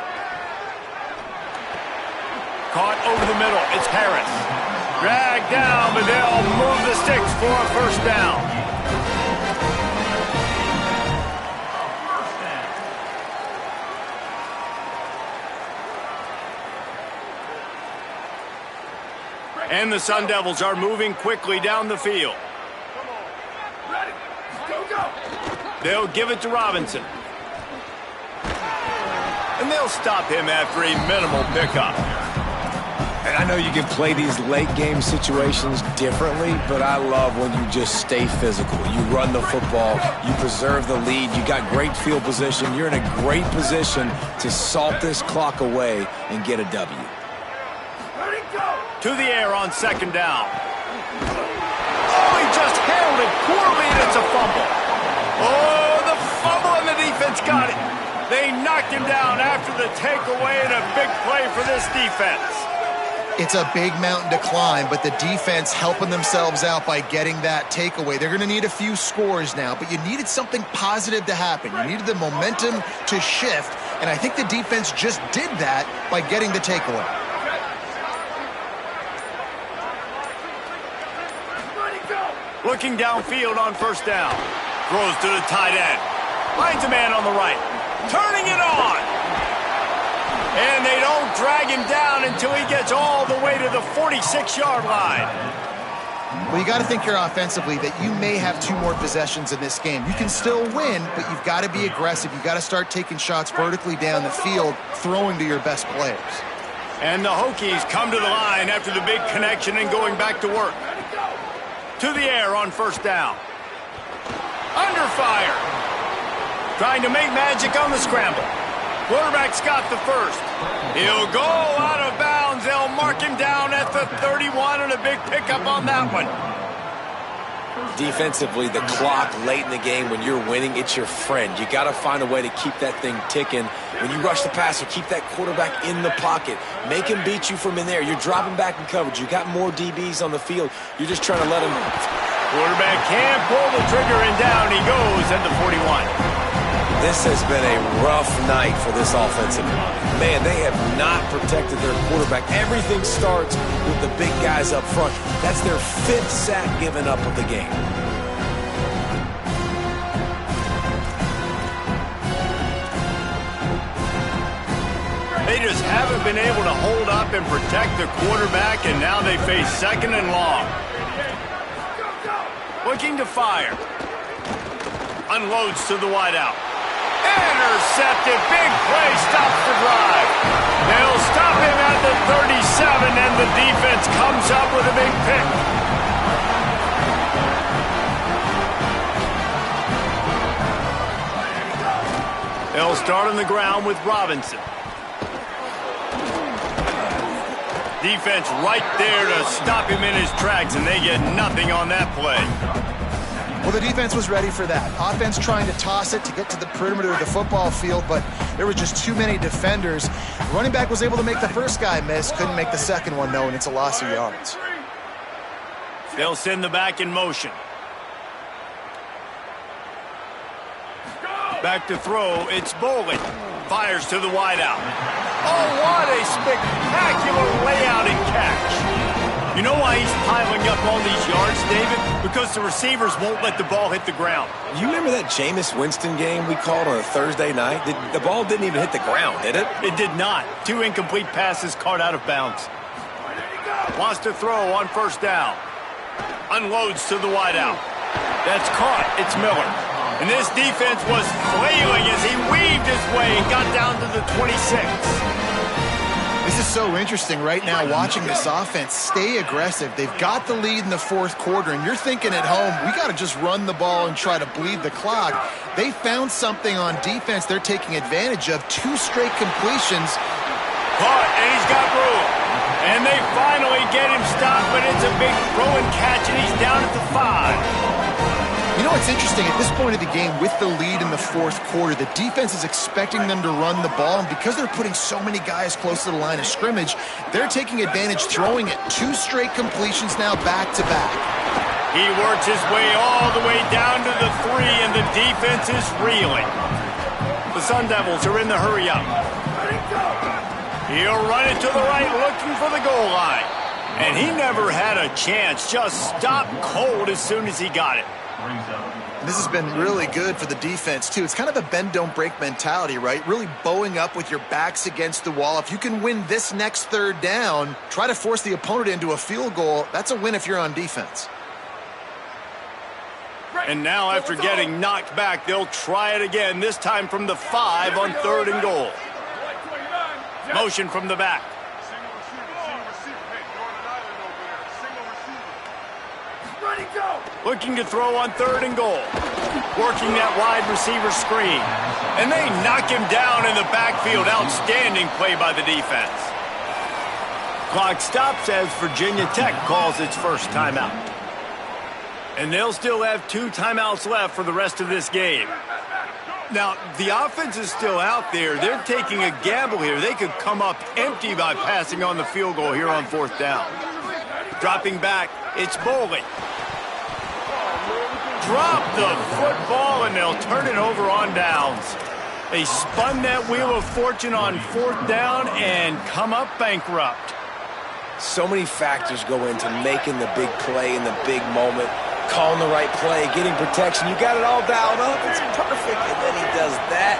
Caught over the middle. It's Harris. Dragged down, but they'll move the sticks for a 1st down. And the Sun Devils are moving quickly down the field. They'll give it to Robinson. And they'll stop him after a minimal pickup. And I know you can play these late game situations differently, but I love when you just stay physical. You run the football, you preserve the lead, you got great field position, you're in a great position to salt this clock away and get a W. To the air on 2nd down. Oh, he just handled it poorly, and it's a fumble. Oh, the fumble, and the defense got it. They knocked him down after the takeaway, and a big play for this defense. It's a big mountain to climb, but the defense helping themselves out by getting that takeaway. They're going to need a few scores now, but you needed something positive to happen. You needed the momentum to shift, and I think the defense just did that by getting the takeaway. Looking downfield on 1st down. Throws to the tight end. Finds a man on the right. Turning it on. And they don't drag him down until he gets all the way to the 46-yard line. Well, you got to think here offensively that you may have 2 more possessions in this game. You can still win, but you've got to be aggressive. You've got to start taking shots vertically down the field, throwing to your best players. And the Hokies come to the line after the big connection and going back to work. To the air on first down. Under fire. Trying to make magic on the scramble. Quarterback's got the first. He'll go out of bounds. They'll mark him down at the 31 and a big pickup on that one. Defensively, the clock late in the game when you're winning, it's your friend. You got to find a way to keep that thing ticking. When you rush the passer, keep that quarterback in the pocket. Make him beat you from in there. You're dropping back in coverage. You got more DBs on the field. You're just trying to let him. Quarterback can't pull the trigger and down he goes at the 41. This has been a rough night for this offensive line. Man, they have not protected their quarterback. Everything starts with the big guys up front. That's their 5th sack given up of the game. They just haven't been able to hold up and protect the quarterback, and now they face 2nd and long. Looking to fire. Unloads to the wideout. Intercepted. Big play. Stops the drive. They'll stop him at the 37, and the defense comes up with a big pick. They'll start on the ground with Robinson. Defense right there to stop him in his tracks, and they get nothing on that play. Well, the defense was ready for that. Offense trying to toss it to get to the perimeter of the football field, but there were just too many defenders. Running back was able to make the first guy miss, couldn't make the second one, though, and it's a loss of yards. They'll send the back in motion. Back to throw, it's Bolin. Fires to the wideout. Oh, what a spectacular layout and catch. You know why he's piling up all these yards, David? Because the receivers won't let the ball hit the ground. You remember that Jameis Winston game we called on a Thursday night? The ball didn't even hit the ground, did it? It did not. 2 incomplete passes caught out of bounds. Wants to throw on first down. Unloads to the wideout. That's caught. It's Miller. And this defense was flailing as he weaved his way and got down to the 26. This is so interesting right now watching this offense stay aggressive. They've got the lead in the 4th quarter, and you're thinking at home, we got to just run the ball and try to bleed the clock. They found something on defense they're taking advantage of. 2 straight completions. Caught, and he's got room. And they finally get him stopped, but it's a big throw and catch, and he's down at the 5. You know what's interesting? At this point of the game, with the lead in the 4th quarter, the defense is expecting them to run the ball, and because they're putting so many guys close to the line of scrimmage, they're taking advantage, throwing it. 2 straight completions now back-to-back. He works his way all the way down to the 3, and the defense is reeling. The Sun Devils are in the hurry-up. He'll run it to the right, looking for the goal line. And he never had a chance, just stopped cold as soon as he got it. This has been really good for the defense, too. It's kind of a bend-don't-break mentality, right? Really bowing up with your backs against the wall. If you can win this next 3rd down, try to force the opponent into a field goal, that's a win if you're on defense. And now, after getting knocked back, they'll try it again, this time from the 5 on 3rd and goal. Motion from the back. Looking to throw on 3rd and goal. Working that wide receiver screen. And they knock him down in the backfield. Outstanding play by the defense. Clock stops as Virginia Tech calls its first timeout. And they'll still have 2 timeouts left for the rest of this game. Now, the offense is still out there. They're taking a gamble here. They could come up empty by passing on the field goal here on 4th down. Dropping back, it's Bolin. Drop the football, and they'll turn it over on downs. They spun that wheel of fortune on 4th down and come up bankrupt. So many factors go into making the big play in the big moment. calling the right play, getting protection. You got it all dialed up. It's perfect. And then he does that,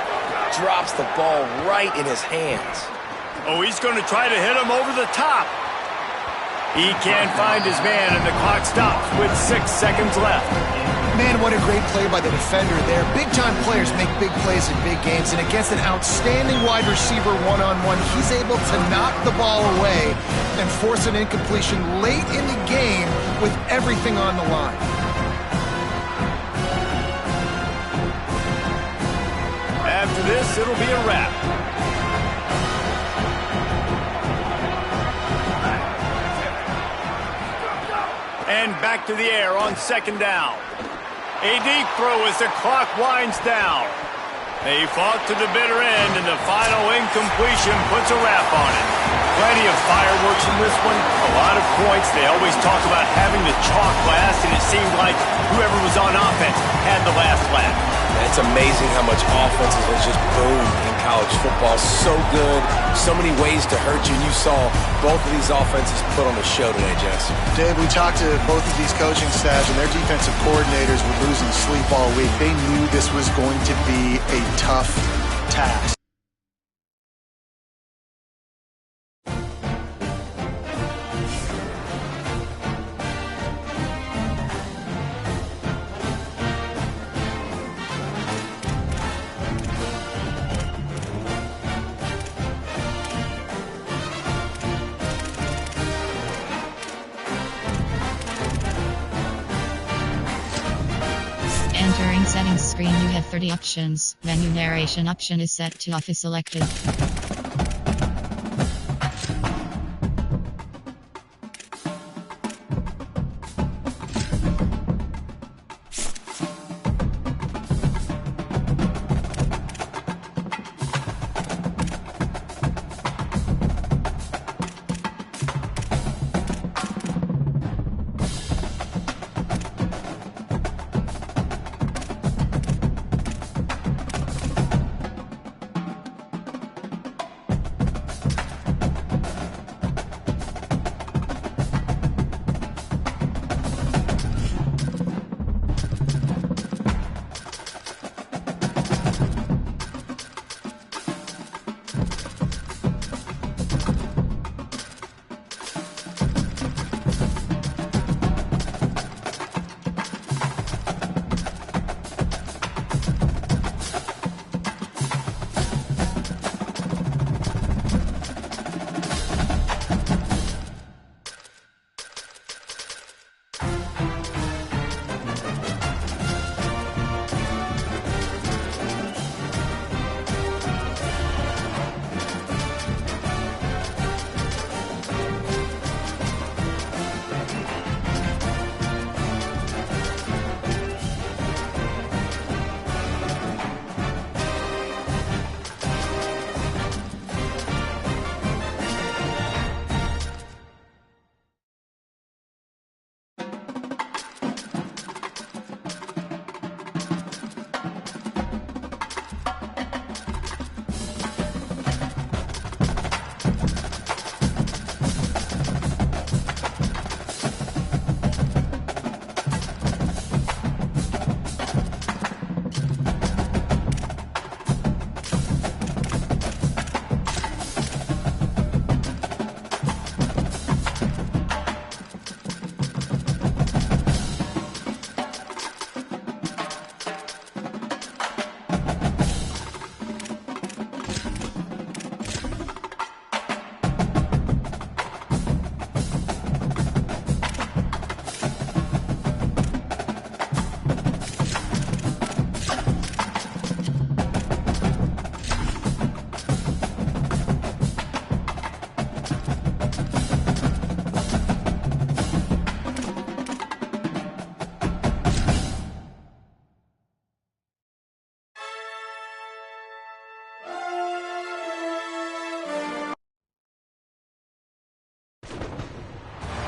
drops the ball right in his hands. Oh, he's going to try to hit him over the top. He can't find his man, and the clock stops with 6 seconds left. Man, what a great play by the defender there. Big-time players make big plays in big games, and against an outstanding wide receiver one-on-one, he's able to knock the ball away and force an incompletion late in the game with everything on the line. After this, it'll be a wrap. And back to the air on 2nd down. A deep throw as the clock winds down. They fought to the bitter end, and the final incompletion puts a wrap on it. Plenty of fireworks in this one, a lot of points. They always talk about having the chalk last, and it seemed like whoever was on offense had the last laugh. It's amazing how much offenses has just boomed in college football. So good, so many ways to hurt you. You saw both of these offenses put on the show today, Jess. Dave, we talked to both of these coaching staffs, and their defensive coordinators were losing sleep all week. They knew this was going to be a tough task. Entering settings screen, you have 30 options. Menu narration option is set to off is selected.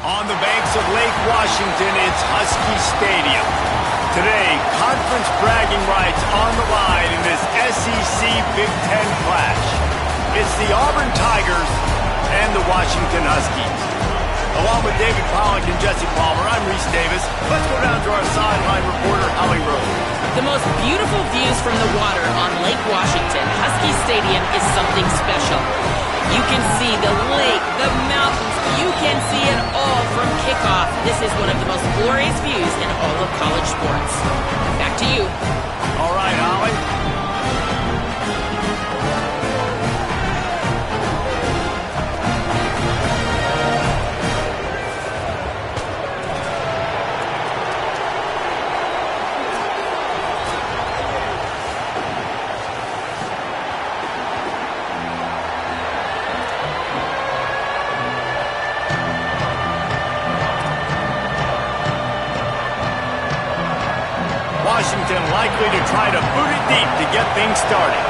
On the banks of Lake Washington, it's Husky Stadium. Today, conference bragging rights on the line in this SEC Big Ten clash. It's the Auburn Tigers and the Washington Huskies. Along with David Pollack and Jesse Palmer, I'm Reese Davis. Let's go down to our sideline reporter, Holly Rose. The most beautiful views from the water on Lake Washington, Husky Stadium, is something special. You can see the lake, the mountains, you can see it all from kickoff. This is one of the most glorious views in all of college sports. Back to you. All right, Holly. Washington likely to try to boot it deep to get things started.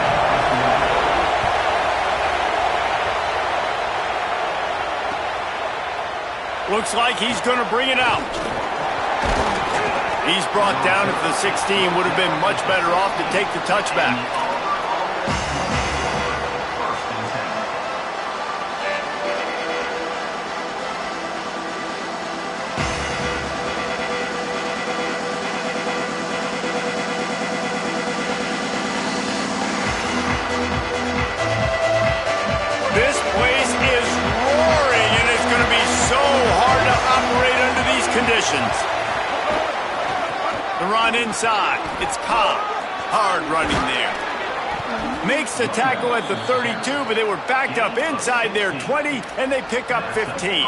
Looks like he's going to bring it out. He's brought down at the 16. Would have been much better off to take the touchback. This place is roaring, and it's going to be so hard to operate under these conditions. The run inside. It's Cobb. Hard running there. Makes the tackle at the 32, but they were backed up inside their 20, and they pick up 15.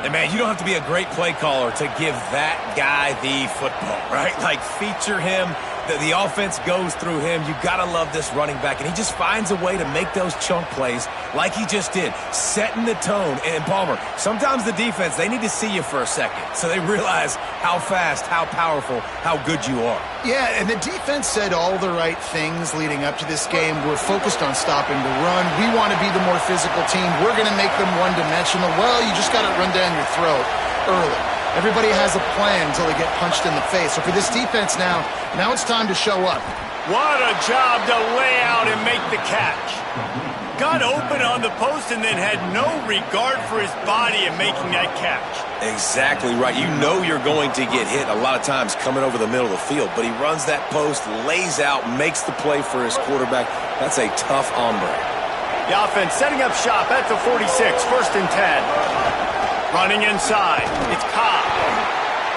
And, man, you don't have to be a great play caller to give that guy the football, right? Like, feature him. The offense goes through him. You got to love this running back. And he just finds a way to make those chunk plays like he just did, setting the tone. And, Palmer, sometimes the defense, they need to see you for a second so they realize how fast, how powerful, how good you are. Yeah, and the defense said all the right things leading up to this game. We're focused on stopping the run. We want to be the more physical team. We're going to make them one-dimensional. Well, you just got to run down your throat early. Everybody has a plan until they get punched in the face. So for this defense now it's time to show up. What a job to lay out and make the catch. Got open on the post and then had no regard for his body in making that catch. Exactly right. You know you're going to get hit a lot of times coming over the middle of the field, but he runs that post, lays out, makes the play for his quarterback. That's a tough hombre. The offense setting up shop at the 46, 1st and 10. Running inside, it's Cobb.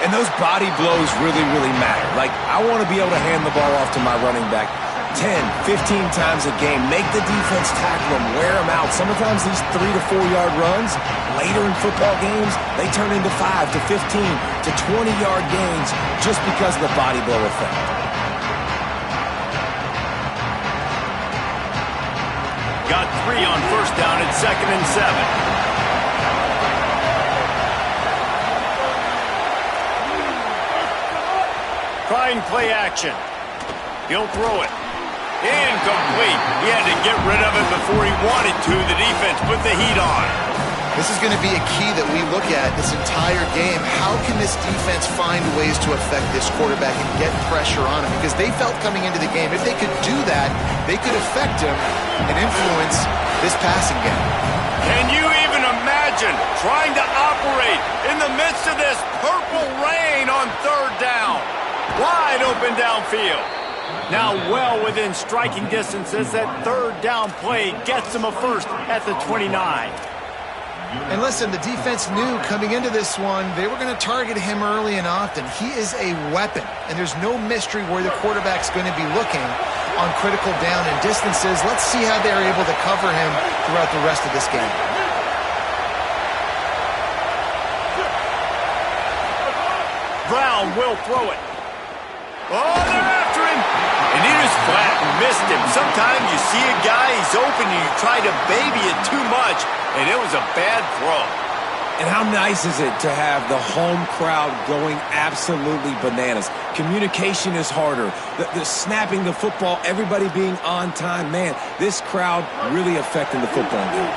And those body blows really, really matter. Like, I want to be able to hand the ball off to my running back 10, 15 times a game. Make the defense tackle him, wear him out. Sometimes these 3 to 4 yard runs, later in football games, they turn into 5 to 15 to 20 yard gains just because of the body blow effect. Got 3 on 1st down at 2nd and 7. Trying play action. He'll throw it. Incomplete. He had to get rid of it before he wanted to. The defense put the heat on. This is going to be a key that we look at this entire game. How can this defense find ways to affect this quarterback and get pressure on him? Because they felt coming into the game, if they could do that, they could affect him and influence this passing game. Can you even imagine trying to operate in the midst of this purple rain on 3rd down? Wide open downfield. Now well within striking distances. That 3rd down play gets him a 1st at the 29. And listen, the defense knew coming into this one, they were going to target him early and often. He is a weapon, and there's no mystery where the quarterback's going to be looking on critical down and distances. Let's see how they're able to cover him throughout the rest of this game. Brown will throw it. Oh, they're after him. And he just flat missed him. Sometimes you see a guy, he's open, and you try to baby it too much, and it was a bad throw. And how nice is it to have the home crowd going absolutely bananas? Communication is harder. The snapping the football, everybody being on time. Man, this crowd really affecting the football game.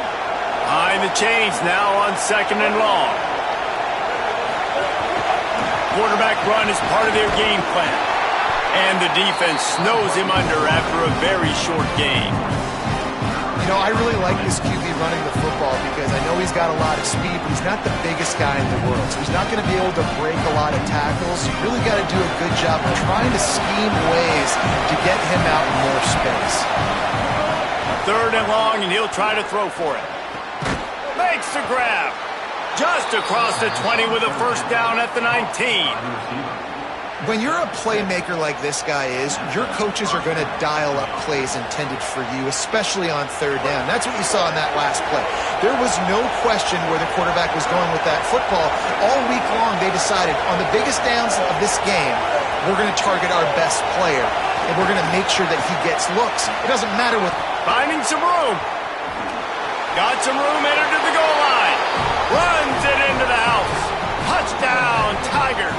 Behind the chains now on 2nd and long. Quarterback run is part of their game plan. And the defense snows him under after a very short game. You know, I really like this QB running the football because I know he's got a lot of speed, but he's not the biggest guy in the world. So he's not going to be able to break a lot of tackles. You really got to do a good job of trying to scheme ways to get him out in more space. 3rd and long, and he'll try to throw for it. Makes the grab. Just across the 20 with a first down at the 19. When you're a playmaker like this guy is, your coaches are going to dial up plays intended for you, especially on 3rd down. That's what you saw in that last play. There was no question where the quarterback was going with that football. All week long, they decided on the biggest downs of this game, we're going to target our best player, and we're going to make sure that he gets looks. It doesn't matter what... Finding some room. Got some room, entered to the goal line. Runs it into the house. Touchdown, Tigers.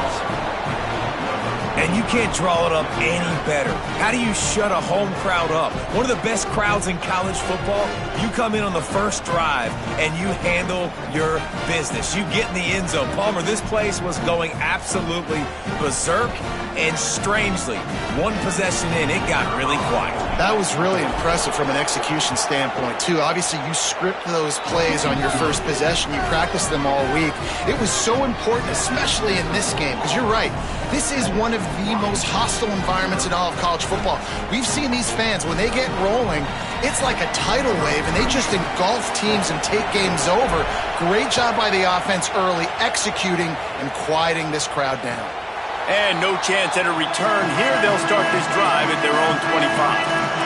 And you can't draw it up any better. How do you shut a home crowd up? One of the best crowds in college football, you come in on the first drive and you handle your business. You get in the end zone. Palmer, this place was going absolutely berserk, and strangely, one possession in, it got really quiet. That was really impressive from an execution standpoint, too. Obviously, you script those plays on your first possession. You practice them all week. It was so important, especially in this game, because you're right. This is one of the most hostile environments in all of college football. We've seen these fans, when they get rolling, it's like a tidal wave, and they just engulf teams and take games over. Great job by the offense early, executing and quieting this crowd down. And no chance at a return here. They'll start this drive at their own 25.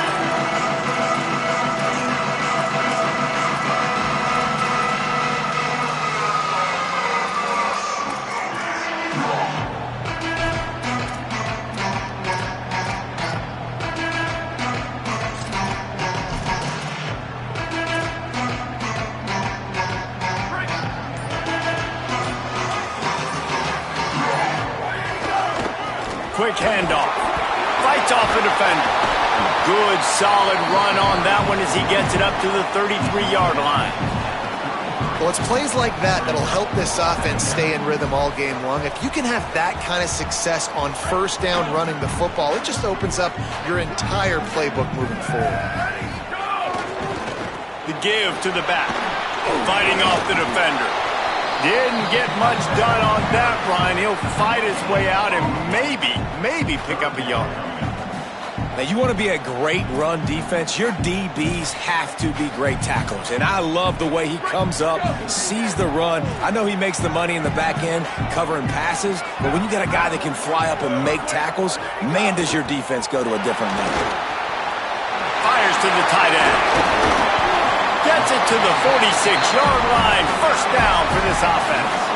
Quick handoff. Fights off the defender. Good, solid run on that one as he gets it up to the 33-yard line. Well, it's plays like that that'll help this offense stay in rhythm all game long. If you can have that kind of success on first down running the football, it just opens up your entire playbook moving forward. The give to the back. Fighting off the defender. Didn't get much done on that run. He'll fight his way out and maybe pick up a yard. Now, you want to be a great run defense, your DBs have to be great tacklers. And I love the way he comes up, sees the run. I know he makes the money in the back end covering passes, but when you got a guy that can fly up and make tackles, man, does your defense go to a different level. Fires to the tight end. Gets it to the 46-yard line. First down for this offense.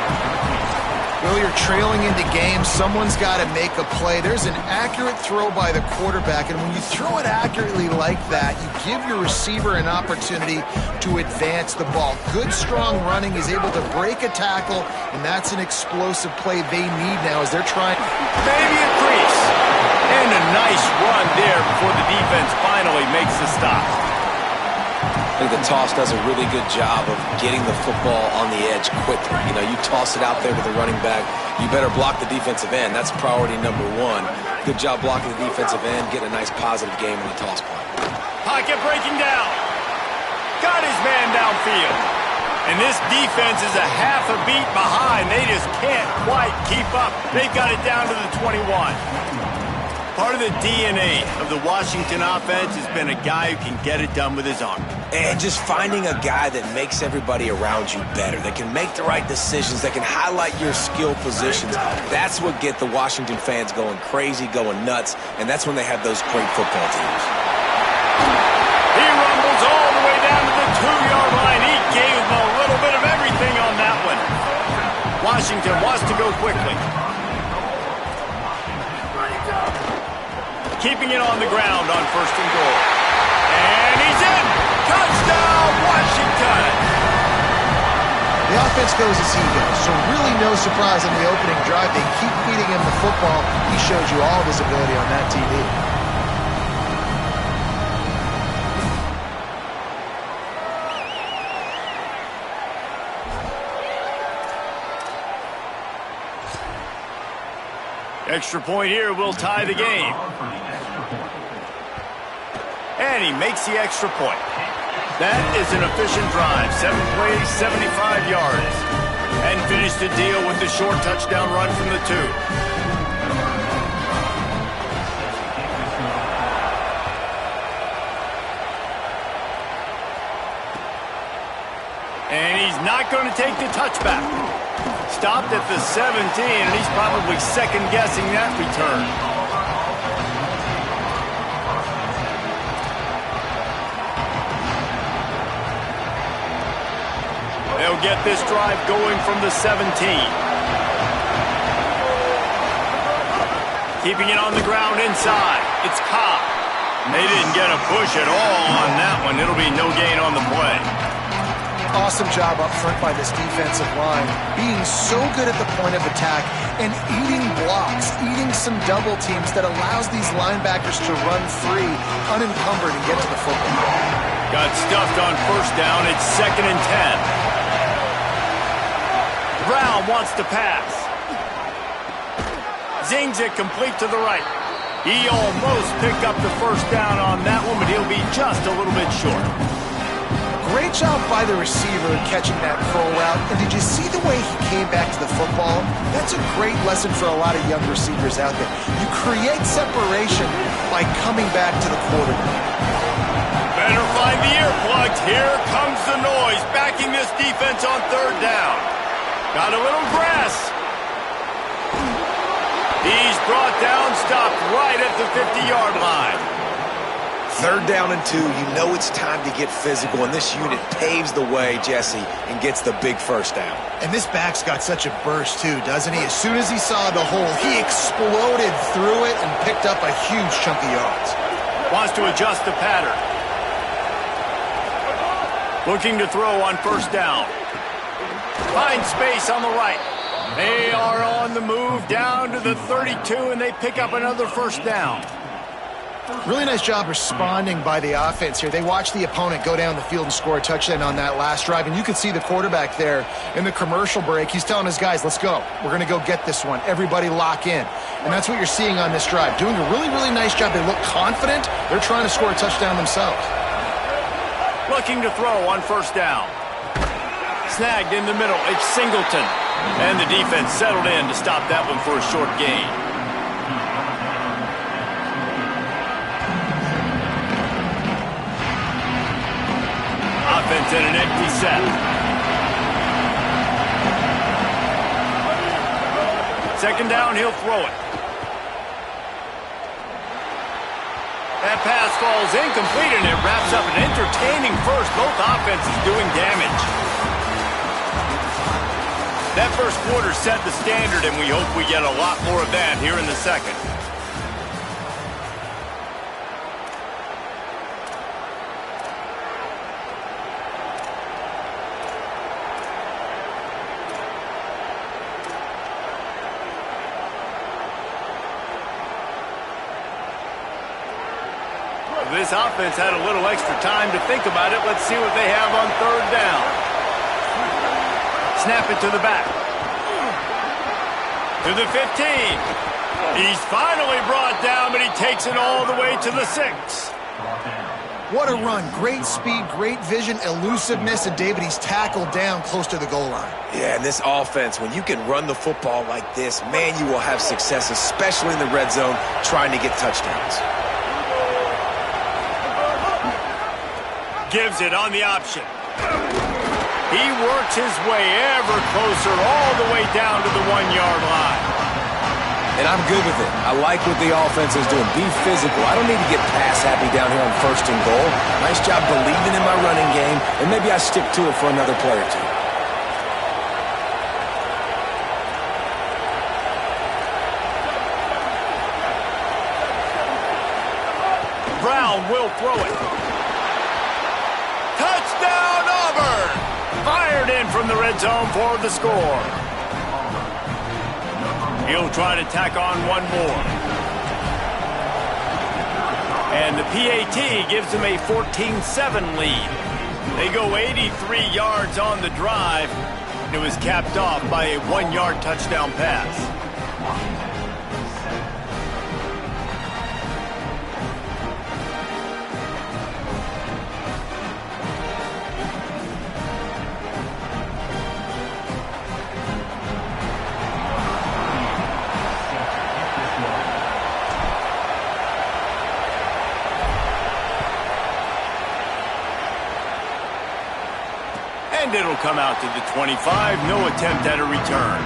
Well, you're trailing into games. Someone's got to make a play. There's an accurate throw by the quarterback, and when you throw it accurately like that, you give your receiver an opportunity to advance the ball. Good, strong running. He's able to break a tackle, and that's an explosive play they need now as they're trying. Maybe a crease. And a nice run there before the defense finally makes the stop. I think the toss does a really good job of getting the football on the edge quickly. You know, you toss it out there to the running back, you better block the defensive end. That's priority number one. Good job blocking the defensive end, getting a nice positive game on the toss play. Pocket breaking down. Got his man downfield. And this defense is a half a beat behind. They just can't quite keep up. They've got it down to the 21. Part of the DNA of the Washington offense has been a guy who can get it done with his arm. And just finding a guy that makes everybody around you better, that can make the right decisions, that can highlight your skill positions. That's what get the Washington fans going crazy, going nuts, and that's when they have those great football teams. He rumbles all the way down to the 2-yard line. He gave him a little bit of everything on that one. Washington wants to go quickly. Keeping it on the ground on 1st and goal. And he's in! Touchdown, Washington! The offense goes as he goes, so really no surprise on the opening drive. They keep feeding him the football. He showed you all of his ability on that TV. Extra point here will tie the game. And he makes the extra point. That is an efficient drive. 7 plays, 75 yards. And finished the deal with the short touchdown run from the 2. And he's not going to take the touchback. Stopped at the 17, and he's probably second-guessing that return. They'll get this drive going from the 17. Keeping it on the ground inside. It's Cobb. They didn't get a push at all on that one. It'll be no gain on the play. Awesome job up front by this defensive line, being so good at the point of attack and eating blocks, eating some double teams that allows these linebackers to run free, unencumbered, and get to the football. Got stuffed on first down. It's 2nd and 10. Brown wants to pass. Zings it complete to the right. He almost picked up the first down on that one, but he'll be just a little bit short. Great job by the receiver catching that curl route. And did you see the way he came back to the football? That's a great lesson for a lot of young receivers out there. You create separation by coming back to the quarterback. Better find the earplugs. Here comes the noise, backing this defense on 3rd down. Got a little grass. He's brought down, stopped right at the 50-yard line. 3rd down and 2, you know it's time to get physical, and this unit paves the way, Jesse, and gets the big first down. And this back's got such a burst, too, doesn't he? As soon as he saw the hole, he exploded through it and picked up a huge chunk of yards. Wants to adjust the pattern. Looking to throw on 1st down. Finds space on the right. They are on the move down to the 32, and they pick up another 1st down. Really nice job responding by the offense here. They watched the opponent go down the field and score a touchdown on that last drive, and you could see the quarterback there in the commercial break. He's telling his guys, let's go. We're going to go get this one. Everybody lock in. And that's what you're seeing on this drive. Doing a really, really nice job. They look confident. They're trying to score a touchdown themselves. Looking to throw on 1st down. Snagged in the middle. It's Singleton. And the defense settled in to stop that one for a short gain. Offense in an empty set. Second down, he'll throw it. That pass falls incomplete, and it wraps up an entertaining first. Both offenses doing damage. That first quarter set the standard, and we hope we get a lot more of that here in the second. This offense had a little extra time to think about it. Let's see what they have on 3rd down. Snap it to the back. To the 15. He's finally brought down, but he takes it all the way to the 6. What a run. Great speed, great vision, elusiveness, and David, he's tackled down close to the goal line. Yeah, and this offense, when you can run the football like this, man, you will have success, especially in the red zone, trying to get touchdowns. Gives it on the option. He works his way ever closer all the way down to the 1-yard line. And I'm good with it. I like what the offense is doing. Be physical. I don't need to get pass happy down here on 1st and goal. Nice job believing in my running game, and maybe I stick to it for another play or two. Brown will throw it. Touchdown, Auburn! Fired in from the red zone for the score. He'll try to tack on one more. And the PAT gives him a 14-7 lead. They go 83 yards on the drive. It was capped off by a 1-yard touchdown pass. And it'll come out to the 25. No attempt at a return.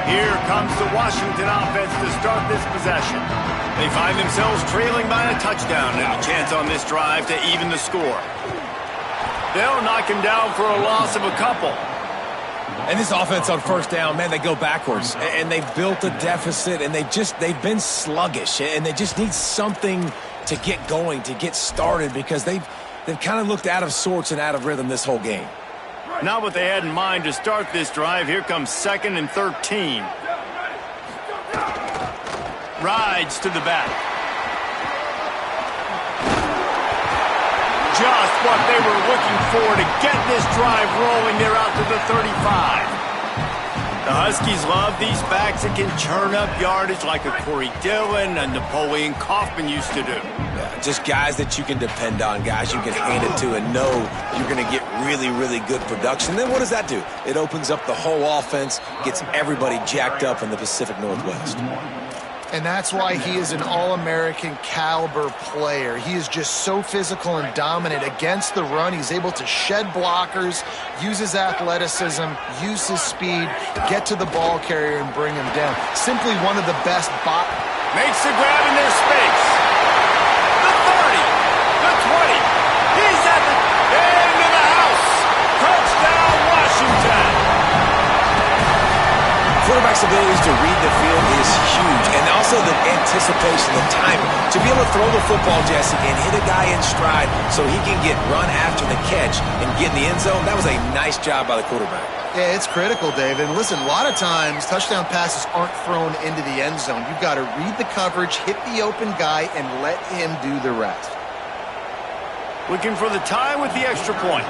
Here comes the Washington offense to start this possession. They find themselves trailing by a touchdown and a chance on this drive to even the score. They'll knock him down for a loss of a couple. And this offense on first down, man, they go backwards. And they've built a deficit, and they've been sluggish. And they just need something to get going, to get started, because they've kind of looked out of sorts and out of rhythm this whole game. Not what they had in mind to start this drive. Here comes 2nd and 13. Rides to the back. Just what they were looking for to get this drive rolling. They're out to the 35. The Huskies love these backs that can churn up yardage like a Corey Dillon and Napoleon Kaufman used to do. Yeah, just guys that you can depend on, guys you can hand it to and know you're going to get really, really good production. Then what does that do? It opens up the whole offense, gets everybody jacked up in the Pacific Northwest. And that's why he is an All-American caliber player. He is just so physical and dominant against the run. He's able to shed blockers, use his athleticism, use his speed, get to the ball carrier and bring him down. Simply one of the best. Makes the grab in their space. The 30, the 20. He's at the end of the house. Touchdown, Washington. Quarterback's abilities to read the field is huge, and also the anticipation, the timing. To be able to throw the football, Jesse, and hit a guy in stride so he can get run after the catch and get in the end zone, that was a nice job by the quarterback. Yeah, it's critical, David. And listen, a lot of times touchdown passes aren't thrown into the end zone. You've got to read the coverage, hit the open guy, and let him do the rest. Looking for the tie with the extra point.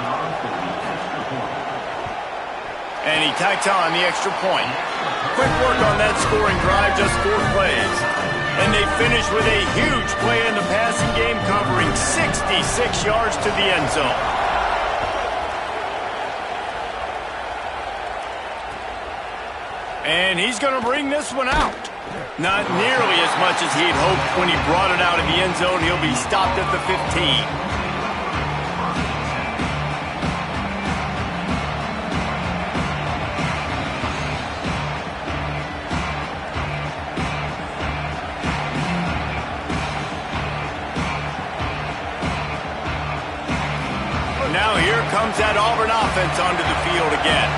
And he tacks on the extra point. Quick work on that scoring drive, just 4 plays. And they finish with a huge play in the passing game, covering 66 yards to the end zone. And he's going to bring this one out. Not nearly as much as he'd hoped when he brought it out of the end zone. He'll be stopped at the 15. Now here comes that Auburn offense onto the field again.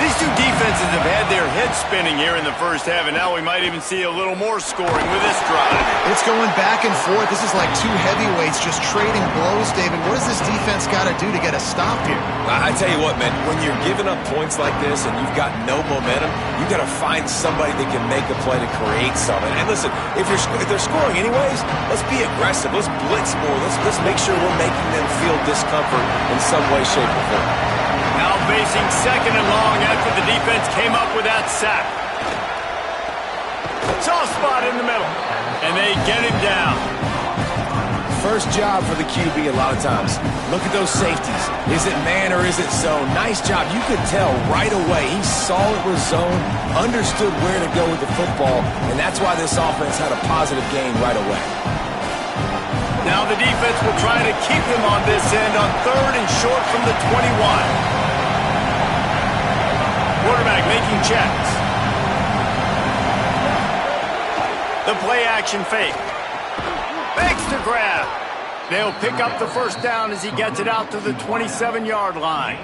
These two defenses have had their heads spinning here in the first half, and now we might even see a little more scoring with this drive. It's going back and forth. This is like two heavyweights just trading blows, David. What does this defense got to do to get a stop here? I tell you what, man, when you're giving up points like this and you've got no momentum, you've got to find somebody that can make a play to create something. And listen, if they're scoring anyways, let's be aggressive. Let's blitz more. Let's make sure we're making them feel discomfort in some way, shape, or form. Now facing 2nd and long after the defense came up with that sack. Soft spot in the middle, and they get him down. First job for the QB a lot of times. Look at those safeties. Is it man or is it zone? Nice job. You could tell right away. He saw it was zone, understood where to go with the football, and that's why this offense had a positive gain right away. Now the defense will try to keep him on this end on 3rd and short from the 21. Quarterback making checks. The play action fake. Fakes to grab. They'll pick up the first down as he gets it out to the 27-yard line.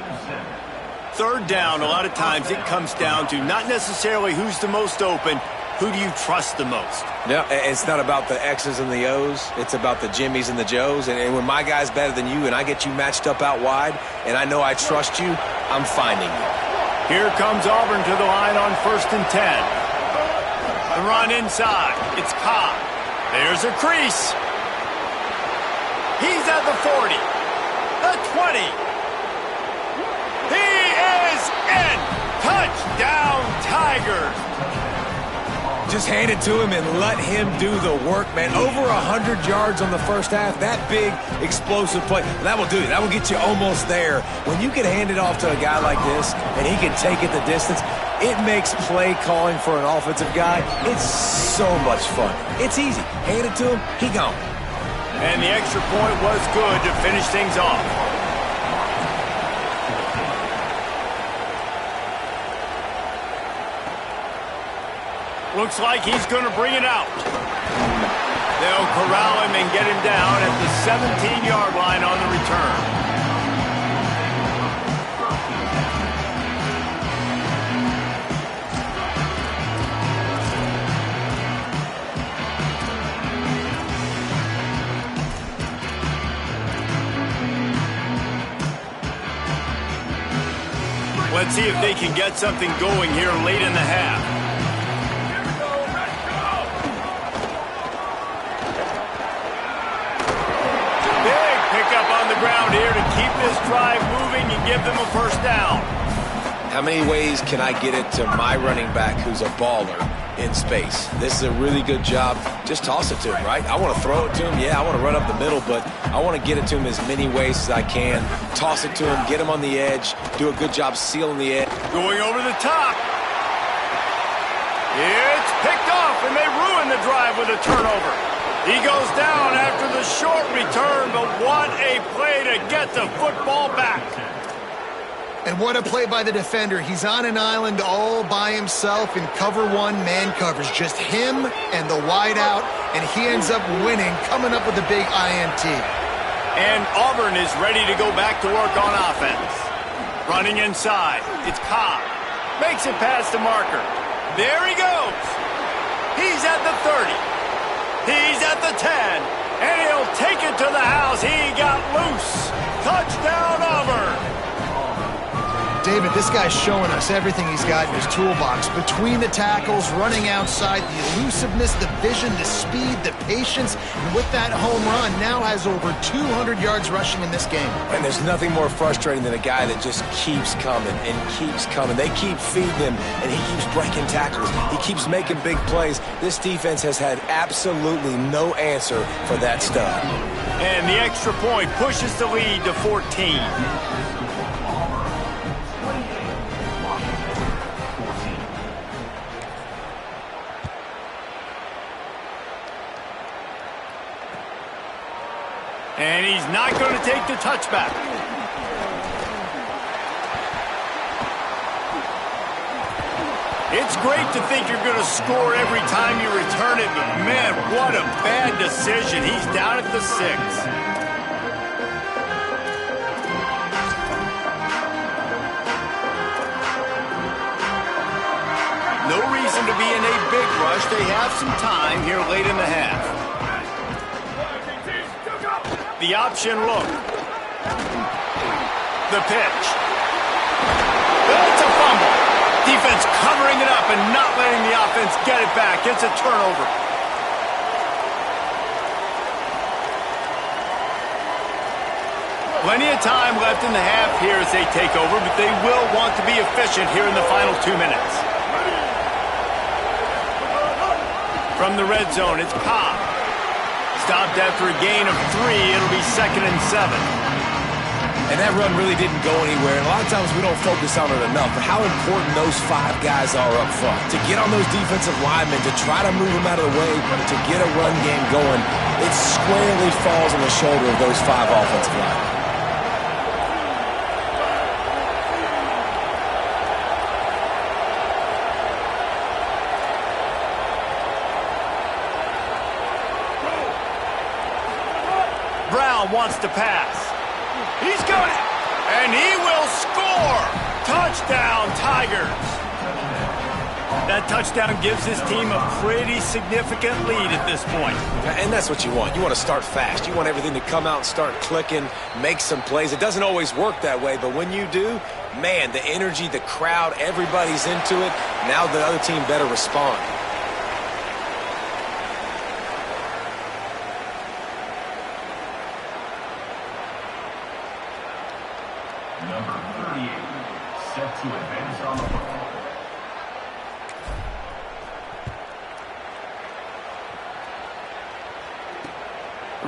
3rd down, a lot of times it comes down to not necessarily who's the most open, who do you trust the most? Yeah, it's not about the X's and the O's. It's about the Jimmies and the Joes. And when my guy's better than you and I get you matched up out wide and I know I trust you, I'm finding you. Here comes Auburn to the line on 1st and 10. The run inside. It's Cobb. There's a crease. He's at the 40. The 20. He is in. Touchdown, Tigers. Just hand it to him and let him do the work, man. Over 100 yards on the first half. That big, explosive play. That will do it. That will get you almost there. When you can hand it off to a guy like this and he can take it the distance, it makes play calling for an offensive guy, it's so much fun. It's easy. Hand it to him, he gone. And the extra point was good to finish things off. Looks like he's going to bring it out. They'll corral him and get him down at the 17-yard line on the return. Let's see if they can get something going here late in the half. Ground here to keep this drive moving and give them a first down. How many ways can I get it to my running back who's a baller in space? This is a really good job. Just toss it to him, right? I want to throw it to him. Yeah, I want to run up the middle, but I want to get it to him as many ways as I can. Toss it to him, get him on the edge, do a good job sealing the edge. Going over the top. It's picked off, and they ruin the drive with a turnover. He goes down after the short return, but what a play to get the football back. And what a play by the defender. He's on an island all by himself in cover one man coverage. Just him and the wide out, and he ends up winning, coming up with a big INT. And Auburn is ready to go back to work on offense. Running inside. It's Cobb. Makes it past the marker. There he goes. He's at the 30. He's at the 10, and he'll take it to the house. He got loose. Touchdown, Auburn. David, this guy's showing us everything he's got in his toolbox. Between the tackles, running outside, the elusiveness, the vision, the speed, the patience, and with that home run, now has over 200 yards rushing in this game. And there's nothing more frustrating than a guy that just keeps coming and keeps coming. They keep feeding him, and he keeps breaking tackles. He keeps making big plays. This defense has had absolutely no answer for that stud. And the extra point pushes the lead to 14. And he's not going to take the touchback. It's great to think you're going to score every time you return it, but man, what a bad decision. He's down at the 6. No reason to be in a big rush. They have some time here late in the half. The option look. The pitch. It's a fumble. Defense covering it up and not letting the offense get it back. It's a turnover. Plenty of time left in the half here as they take over, but they will want to be efficient here in the final 2 minutes. From the red zone, it's Cobb. Stopped after a gain of 3. It'll be 2nd and 7. And that run really didn't go anywhere. And a lot of times we don't focus on it enough, but how important those 5 guys are up front. To get on those defensive linemen, to try to move them out of the way, to get a run game going, it squarely falls on the shoulder of those 5 offensive linemen. Wants to pass. He's going to, and he will score. Touchdown, Tigers. That touchdown gives his team a pretty significant lead at this point. And that's what you want. You want to start fast. You want everything to come out and start clicking, make some plays. It doesn't always work that way, but when you do, man, the energy, the crowd, everybody's into it. Now the other team better respond. Number 38, set to advance on the ball.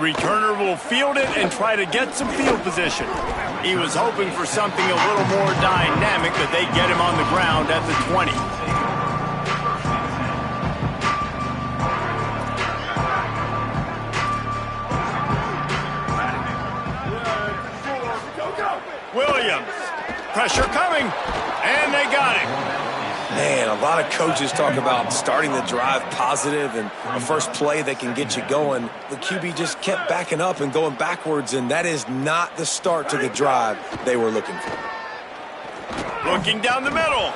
Returner will field it and try to get some field position. He was hoping for something a little more dynamic, but they get him on the ground at the 20. Williams, pressure coming, and they got it. Man, a lot of coaches talk about starting the drive positive and a first play that can get you going. The QB just kept backing up and going backwards, and that is not the start to the drive they were looking for. Looking down the middle.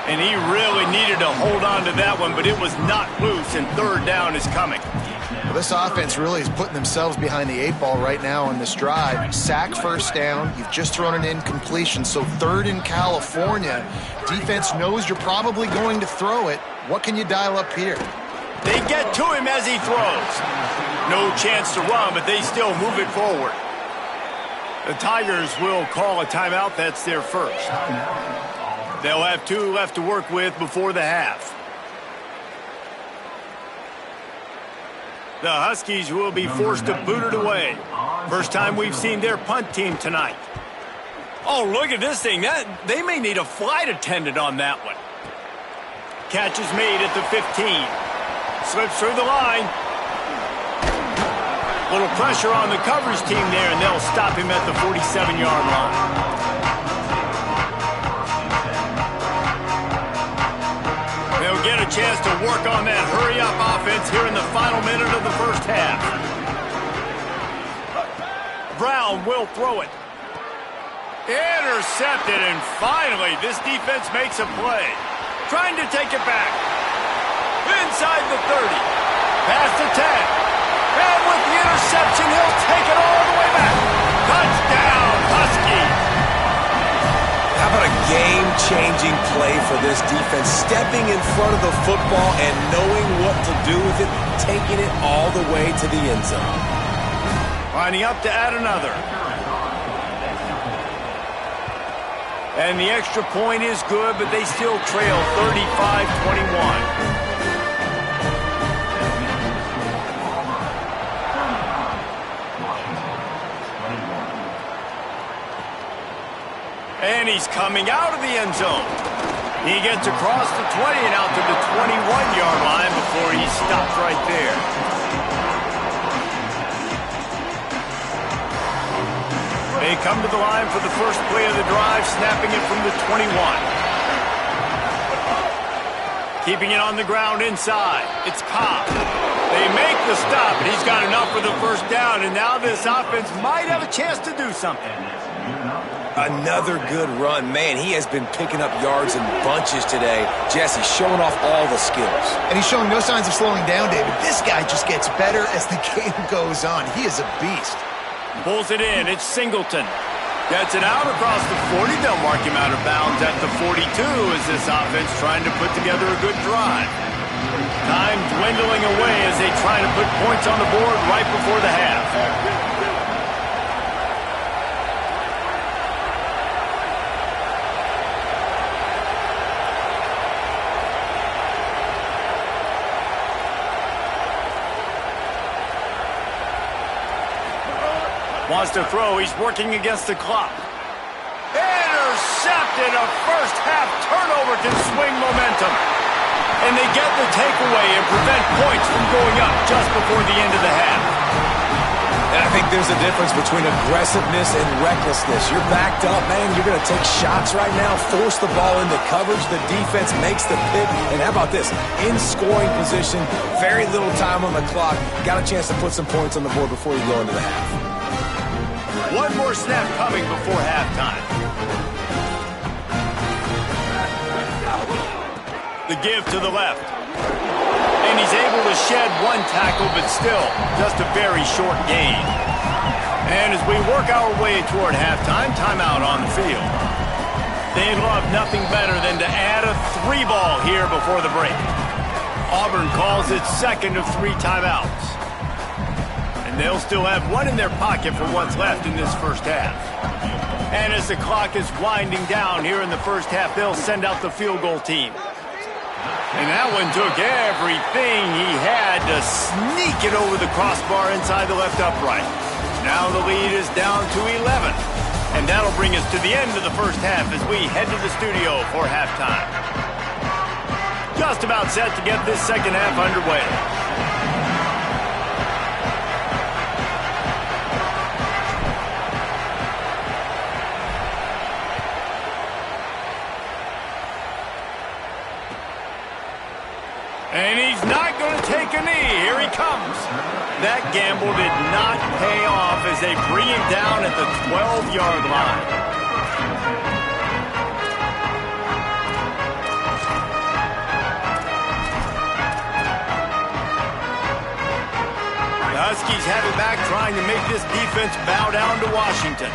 And he really needed to hold on to that one, but it was not loose, and third down is coming. Well, this offense really is putting themselves behind the 8 ball right now on this drive. Sack first down. You've just thrown an incompletion, so third in California. Defense knows you're probably going to throw it. What can you dial up here? They get to him as he throws. No chance to run, but they still move it forward. The Tigers will call a timeout. That's their first. They'll have 2 left to work with before the half. The Huskies will be forced to boot it away. First time we've seen their punt team tonight. Oh, look at this thing. They may need a flight attendant on that one. Catch is made at the 15. Slips through the line. Little pressure on the coverage team there, and they'll stop him at the 47-yard line. They'll get a chance to work on that hurry-up offense here in the final minute of the first half. Brown will throw it. Intercepted, and finally this defense makes a play. Trying to take it back. Inside the 30. Past the 10. And with the interception, he'll take it all the way back. Touchdown, Huskies. How about a game-changing play for this defense? Stepping in front of the football and knowing what to do with it, taking it all the way to the end zone. Lining up to add another. And the extra point is good, but they still trail 35-21. And he's coming out of the end zone. He gets across the 20 and out to the 21-yard line before he stops right there. They come to the line for the first play of the drive, snapping it from the 21. Keeping it on the ground inside. It's Cobb. They make the stop, and he's got enough for the first down, and now this offense might have a chance to do something. Another good run. Man, he has been picking up yards in bunches today. Jesse showing off all the skills. And he's showing no signs of slowing down, David. This guy just gets better as the game goes on. He is a beast. Pulls it in. It's Singleton. Gets it out across the 40. They'll mark him out of bounds at the 42 as this offense trying to put together a good drive. Time dwindling away as they try to put points on the board right before the half. Wants to throw. He's working against the clock. Intercepted. A first half turnover can swing momentum. And they get the takeaway and prevent points from going up just before the end of the half. And I think there's a difference between aggressiveness and recklessness. You're backed up, man. You're going to take shots right now, force the ball into coverage. The defense makes the pick. And how about this? In scoring position, very little time on the clock. Got a chance to put some points on the board before you go into the half. One more snap coming before halftime. The give to the left. And he's able to shed one tackle, but still just a very short gain. And as we work our way toward halftime, timeout on the field. They'd love nothing better than to add a 3-ball here before the break. Auburn calls its second of 3 timeouts. And they'll still have one in their pocket for what's left in this first half. And as the clock is winding down here in the first half, they'll send out the field goal team. And that one took everything he had to sneak it over the crossbar inside the left upright. Now the lead is down to 11. And that'll bring us to the end of the first half as we head to the studio for halftime. Just about set to get this second half underway. And he's not going to take a knee. Here he comes. That gamble did not pay off as they bring him down at the 12-yard line. The Huskies have it back, trying to make this defense bow down to Washington.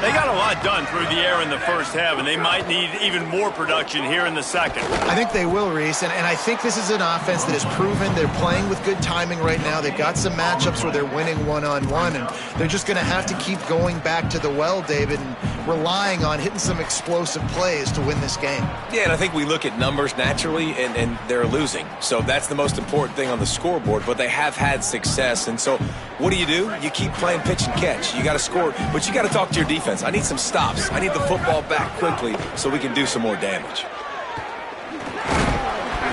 They got a lot done through the air in the first half, and they might need even more production here in the second. I think they will, Reese, and I think this is an offense that has proven they're playing with good timing right now. They've got some matchups where they're winning one-on-one, and they're just going to have to keep going back to the well, David, and relying on hitting some explosive plays to win this game. Yeah, and I think we look at numbers naturally, and they're losing. So that's the most important thing on the scoreboard, but they have had success. And so what do? You keep playing pitch and catch. You got to score, but you got to talk to your defense. I need some stops. I need the football back quickly so we can do some more damage.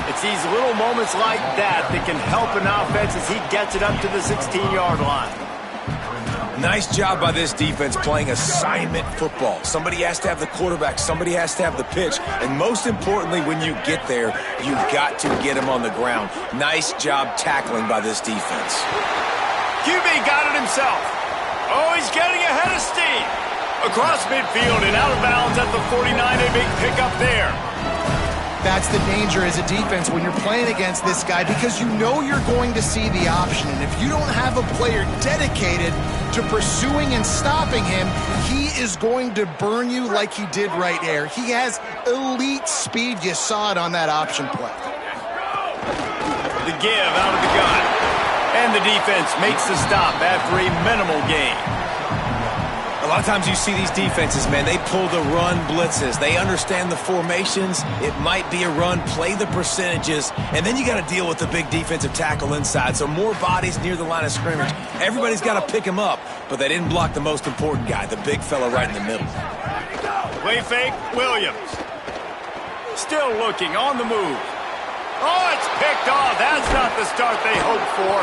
It's these little moments like that that can help an offense as he gets it up to the 16-yard line. Nice job by this defense playing assignment football. Somebody has to have the quarterback. Somebody has to have the pitch. And most importantly, when you get there, you've got to get him on the ground. Nice job tackling by this defense. QB got it himself. Oh, he's getting ahead of steam. Across midfield and out of bounds at the 49. A big pickup there. That's the danger as a defense when you're playing against this guy, because you know you're going to see the option. And if you don't have a player dedicated to pursuing and stopping him, he is going to burn you like he did right there. He has elite speed. You saw it on that option play. The give out of the gun. And the defense makes the stop after a minimal gain. A lot of times you see these defenses, man, they pull the run blitzes. They understand the formations. It might be a run, play the percentages, and then you got to deal with the big defensive tackle inside. So more bodies near the line of scrimmage. Everybody's got to pick him up, but they didn't block the most important guy, the big fella right in the middle. Play fake, Williams. Still looking, on the move. Oh, it's picked off. That's not the start they hoped for.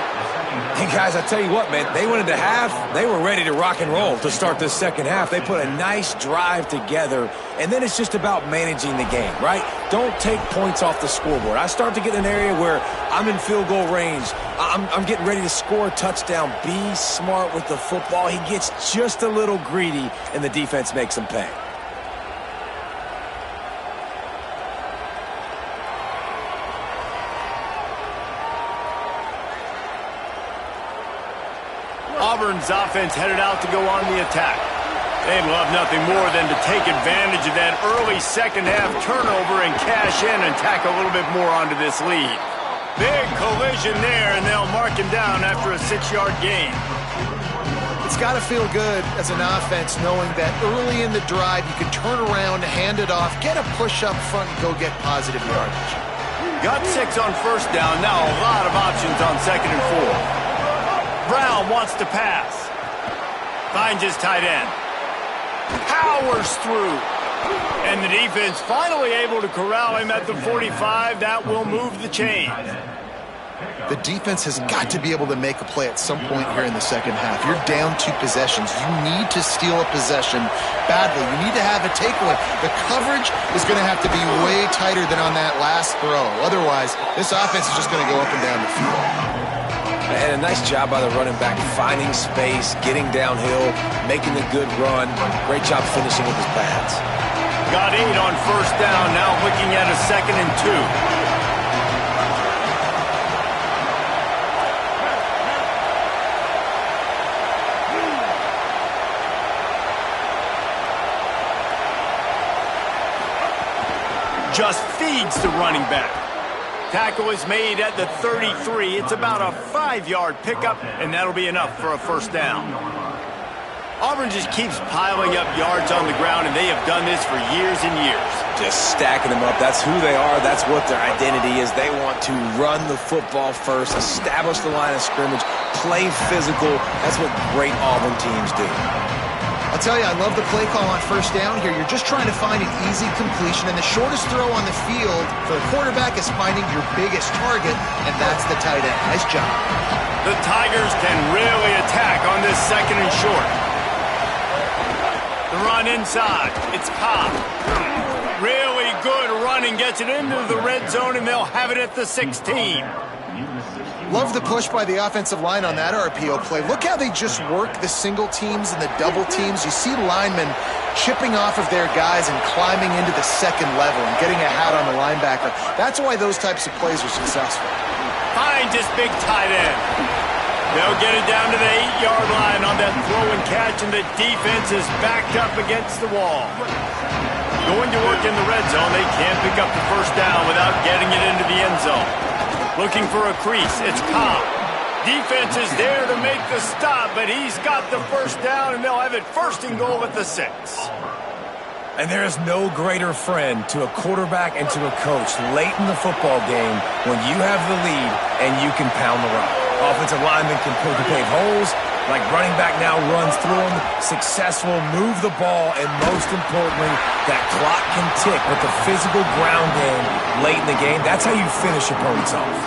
Hey, guys, I tell you what, man, they went into half. They were ready to rock and roll to start this second half. They put a nice drive together, and then it's just about managing the game, right? Don't take points off the scoreboard. I start to get in an area where I'm in field goal range. I'm getting ready to score a touchdown. Be smart with the football. He gets just a little greedy, and the defense makes him pay. Auburn's offense headed out to go on the attack. They'd love nothing more than to take advantage of that early second half turnover and cash in and tack a little bit more onto this lead. Big collision there, and they'll mark him down after a 6-yard gain. It's got to feel good as an offense knowing that early in the drive you can turn around, hand it off, get a push up front, and go get positive yardage. Got 6 on first down. Now a lot of options on 2nd and 4. Brown wants to pass. Finds his tight end. Powers through. And the defense finally able to corral him at the 45. That will move the chains. The defense has got to be able to make a play at some point here in the second half. You're down 2 possessions. You need to steal a possession badly. You need to have a takeaway. The coverage is going to have to be way tighter than on that last throw. Otherwise, this offense is just going to go up and down the field. And a nice job by the running back, finding space, getting downhill, making a good run. Great job finishing with his pads. Got 8 on first down, now looking at a 2nd and 2. Just feeds the running back. Tackle is made at the 33. It's about a 5-yard pickup, and that'll be enough for a first down. Auburn just keeps piling up yards on the ground, and they have done this for years and years. Just stacking them up. That's who they are. That's what their identity is. They want to run the football first, establish the line of scrimmage, play physical. That's what great Auburn teams do. I'll tell you, I love the play call on first down here. You're just trying to find an easy completion, and the shortest throw on the field for the quarterback is finding your biggest target, and that's the tight end. Nice job. The Tigers can really attack on this second and short. The run inside. It's Cobb. Really good running. Gets it into the red zone, and they'll have it at the 16. Love the push by the offensive line on that RPO play. Look how they just work the single teams and the double teams. You see linemen chipping off of their guys and climbing into the second level and getting a hat on the linebacker. That's why those types of plays are successful. Finds this big tight end. They'll get it down to the 8-yard line on that throw and catch, and the defense is backed up against the wall. Going to work in the red zone. They can't pick up the first down without getting it into the end zone. Looking for a crease. It's Cobb. Defense is there to make the stop, but he's got the first down, and they'll have it first and goal at the 6. And there is no greater friend to a quarterback and to a coach late in the football game when you have the lead and you can pound the rock. Offensive linemen can pave holes, like running back now runs through them, successful, move the ball, and most importantly, that clock can tick with the physical ground game late in the game. That's how you finish opponents off.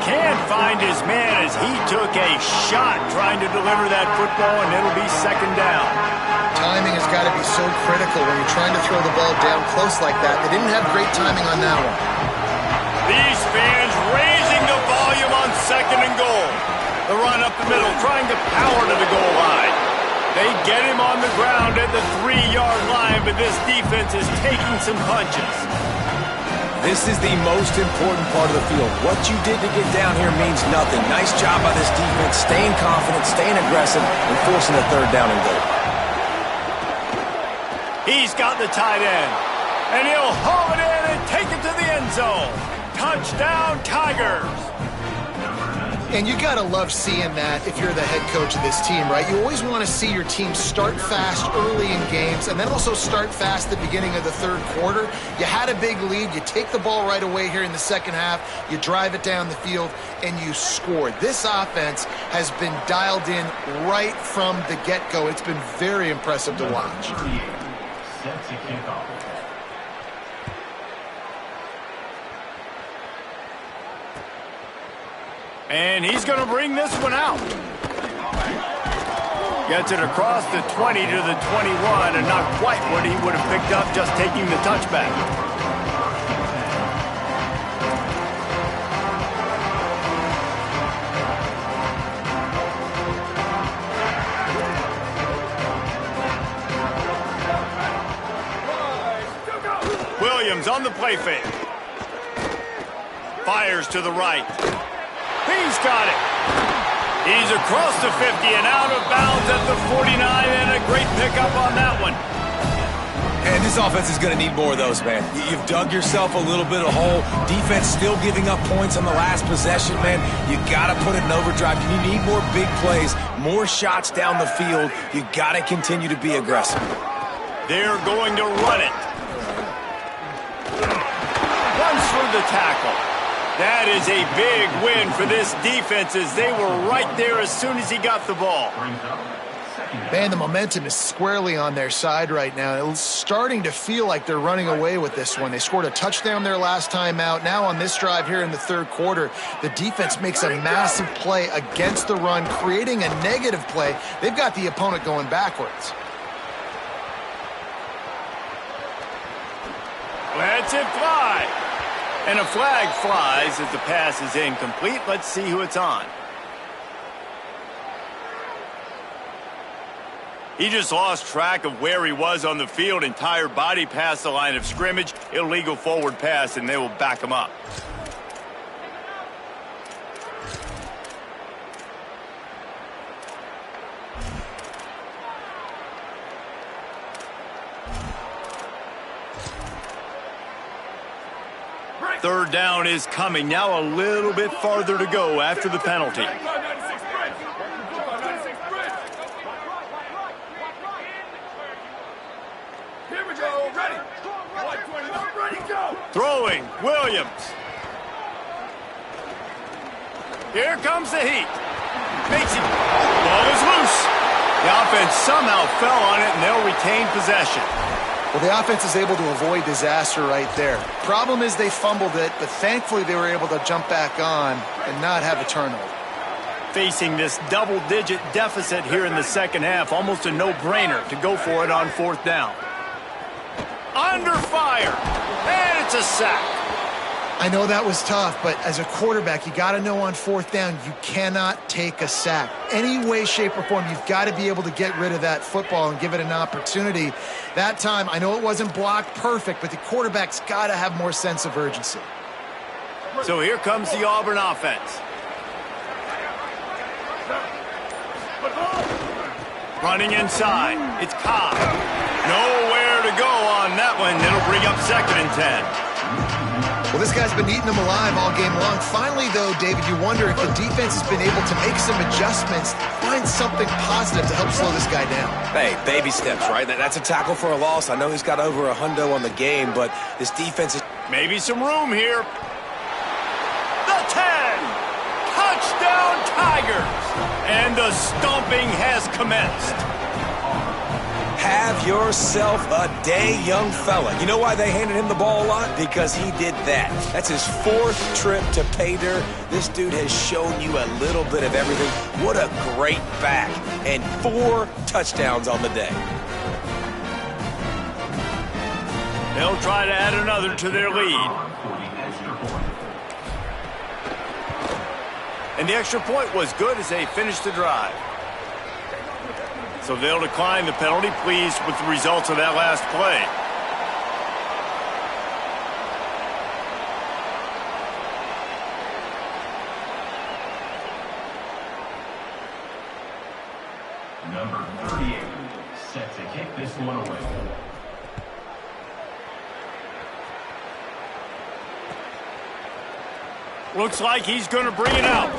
Can't find his man as he took a shot trying to deliver that football, and it'll be second down. Timing has got to be so critical when you're trying to throw the ball down close like that. They didn't have great timing on that one. These fans raising the volume on second and goal. The run up the middle, trying to power to the goal line. They get him on the ground at the 3-yard line, but this defense is taking some punches. This is the most important part of the field. What you did to get down here means nothing. Nice job by this defense, staying confident, staying aggressive, and forcing a third down and goal. He's got the tight end, and he'll haul it in and take it to the end zone. Touchdown, Tigers. And you got to love seeing that if you're the head coach of this team, right? You always want to see your team start fast early in games and then also start fast at the beginning of the third quarter. You had a big lead. You take the ball right away here in the second half. You drive it down the field, and you score. This offense has been dialed in right from the get-go. It's been very impressive to watch. Set to kick off. And he's going to bring this one out. Gets it across the 20 to the 21, and not quite what he would have picked up just taking the touchback. Williams on the play fake. Fires to the right. He's got it. He's across the 50 and out of bounds at the 49, and a great pickup on that one. And this offense is going to need more of those, man. You've dug yourself a little bit of hole. Defense still giving up points on the last possession, man. You got to put it in overdrive. You need more big plays, more shots down the field. You got to continue to be aggressive. They're going to run it. Runs through the tackle. That is a big win for this defense as they were right there as soon as he got the ball. Man, the momentum is squarely on their side right now. It's starting to feel like they're running away with this one. They scored a touchdown their last time out. Now on this drive here in the third quarter, the defense makes a massive play against the run, creating a negative play. They've got the opponent going backwards. Lets it fly. And a flag flies as the pass is incomplete. Let's see who it's on. He just lost track of where he was on the field. Entire body past the line of scrimmage. Illegal forward pass, and they will back him up. Third down is coming. Now a little bit farther to go after the penalty. Williams. Here comes the heat. Makes it. Ball is loose. The offense somehow fell on it, and they'll retain possession. Well, the offense is able to avoid disaster right there. Problem is they fumbled it, but thankfully they were able to jump back on and not have a turnover. Facing this double-digit deficit here in the second half, almost a no-brainer to go for it on fourth down. Under fire, and it's a sack. I know that was tough, but as a quarterback, you got to know on fourth down, you cannot take a sack. Any way, shape, or form, you've got to be able to get rid of that football and give it an opportunity. That time, I know it wasn't blocked perfect, but the quarterback's got to have more sense of urgency. So here comes the Auburn offense. Running inside, it's Cobb. Nowhere to go on that one. It'll bring up 2nd and 10. Well, this guy's been eating them alive all game long. Finally, though, David, you wonder if the defense has been able to make some adjustments, find something positive to help slow this guy down. Hey, baby steps, right? That's a tackle for a loss. I know he's got over a hundo on the game, but this defense is... Maybe some room here. The 10! Touchdown, Tigers! And the stomping has commenced. Have yourself a day, young fella. You know why they handed him the ball a lot? Because he did that. That's his 4th trip to pay dirt. This dude has shown you a little bit of everything. What a great back. And 4 touchdowns on the day. They'll try to add another to their lead. And the extra point was good as they finished the drive. So they'll decline the penalty, pleased with the results of that last play. Number 38, set to kick this one away. Looks like he's going to bring it out.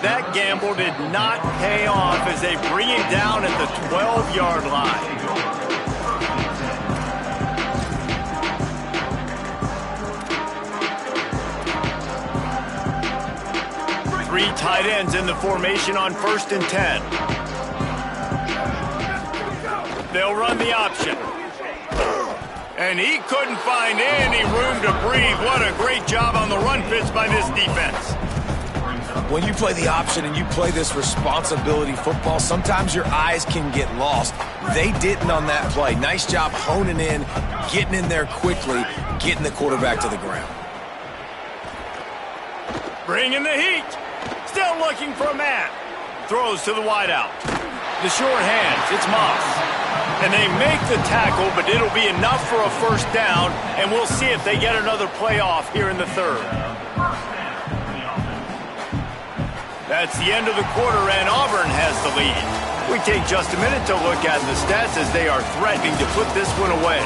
That gamble did not pay off as they bring it down at the 12-yard line. 3 tight ends in the formation on 1st and 10. They'll run the option. And he couldn't find any room to breathe. What a great job on the run fits by this defense. When you play the option and you play this responsibility football, sometimes your eyes can get lost. They didn't on that play. Nice job honing in, getting in there quickly, getting the quarterback to the ground. Bringing the heat. Still looking for a man. Throws to the wideout. The short hands, it's Moss. And they make the tackle, but it'll be enough for a first down, and we'll see if they get another playoff here in the 3rd. That's the end of the quarter, and Auburn has the lead. We take just a minute to look at the stats as they are threatening to put this one away.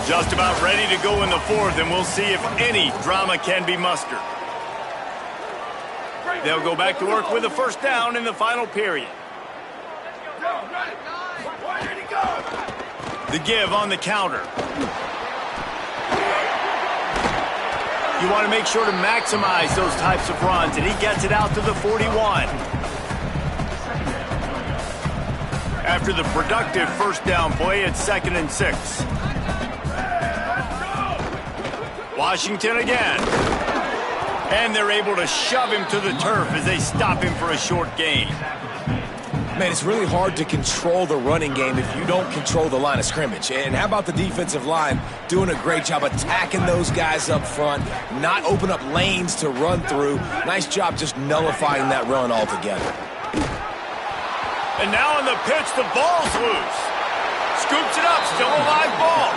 Just about ready to go in the 4th, and we'll see if any drama can be mustered. They'll go back to work with a first down in the final period. The give on the counter. You want to make sure to maximize those types of runs, and he gets it out to the 41. After the productive first down play, it's 2nd and 6. Washington again. And they're able to shove him to the turf as they stop him for a short gain. Man, it's really hard to control the running game if you don't control the line of scrimmage. And how about the defensive line doing a great job attacking those guys up front, not open up lanes to run through. Nice job just nullifying that run altogether. And now on the pitch, the ball's loose. Scoops it up, still a live ball.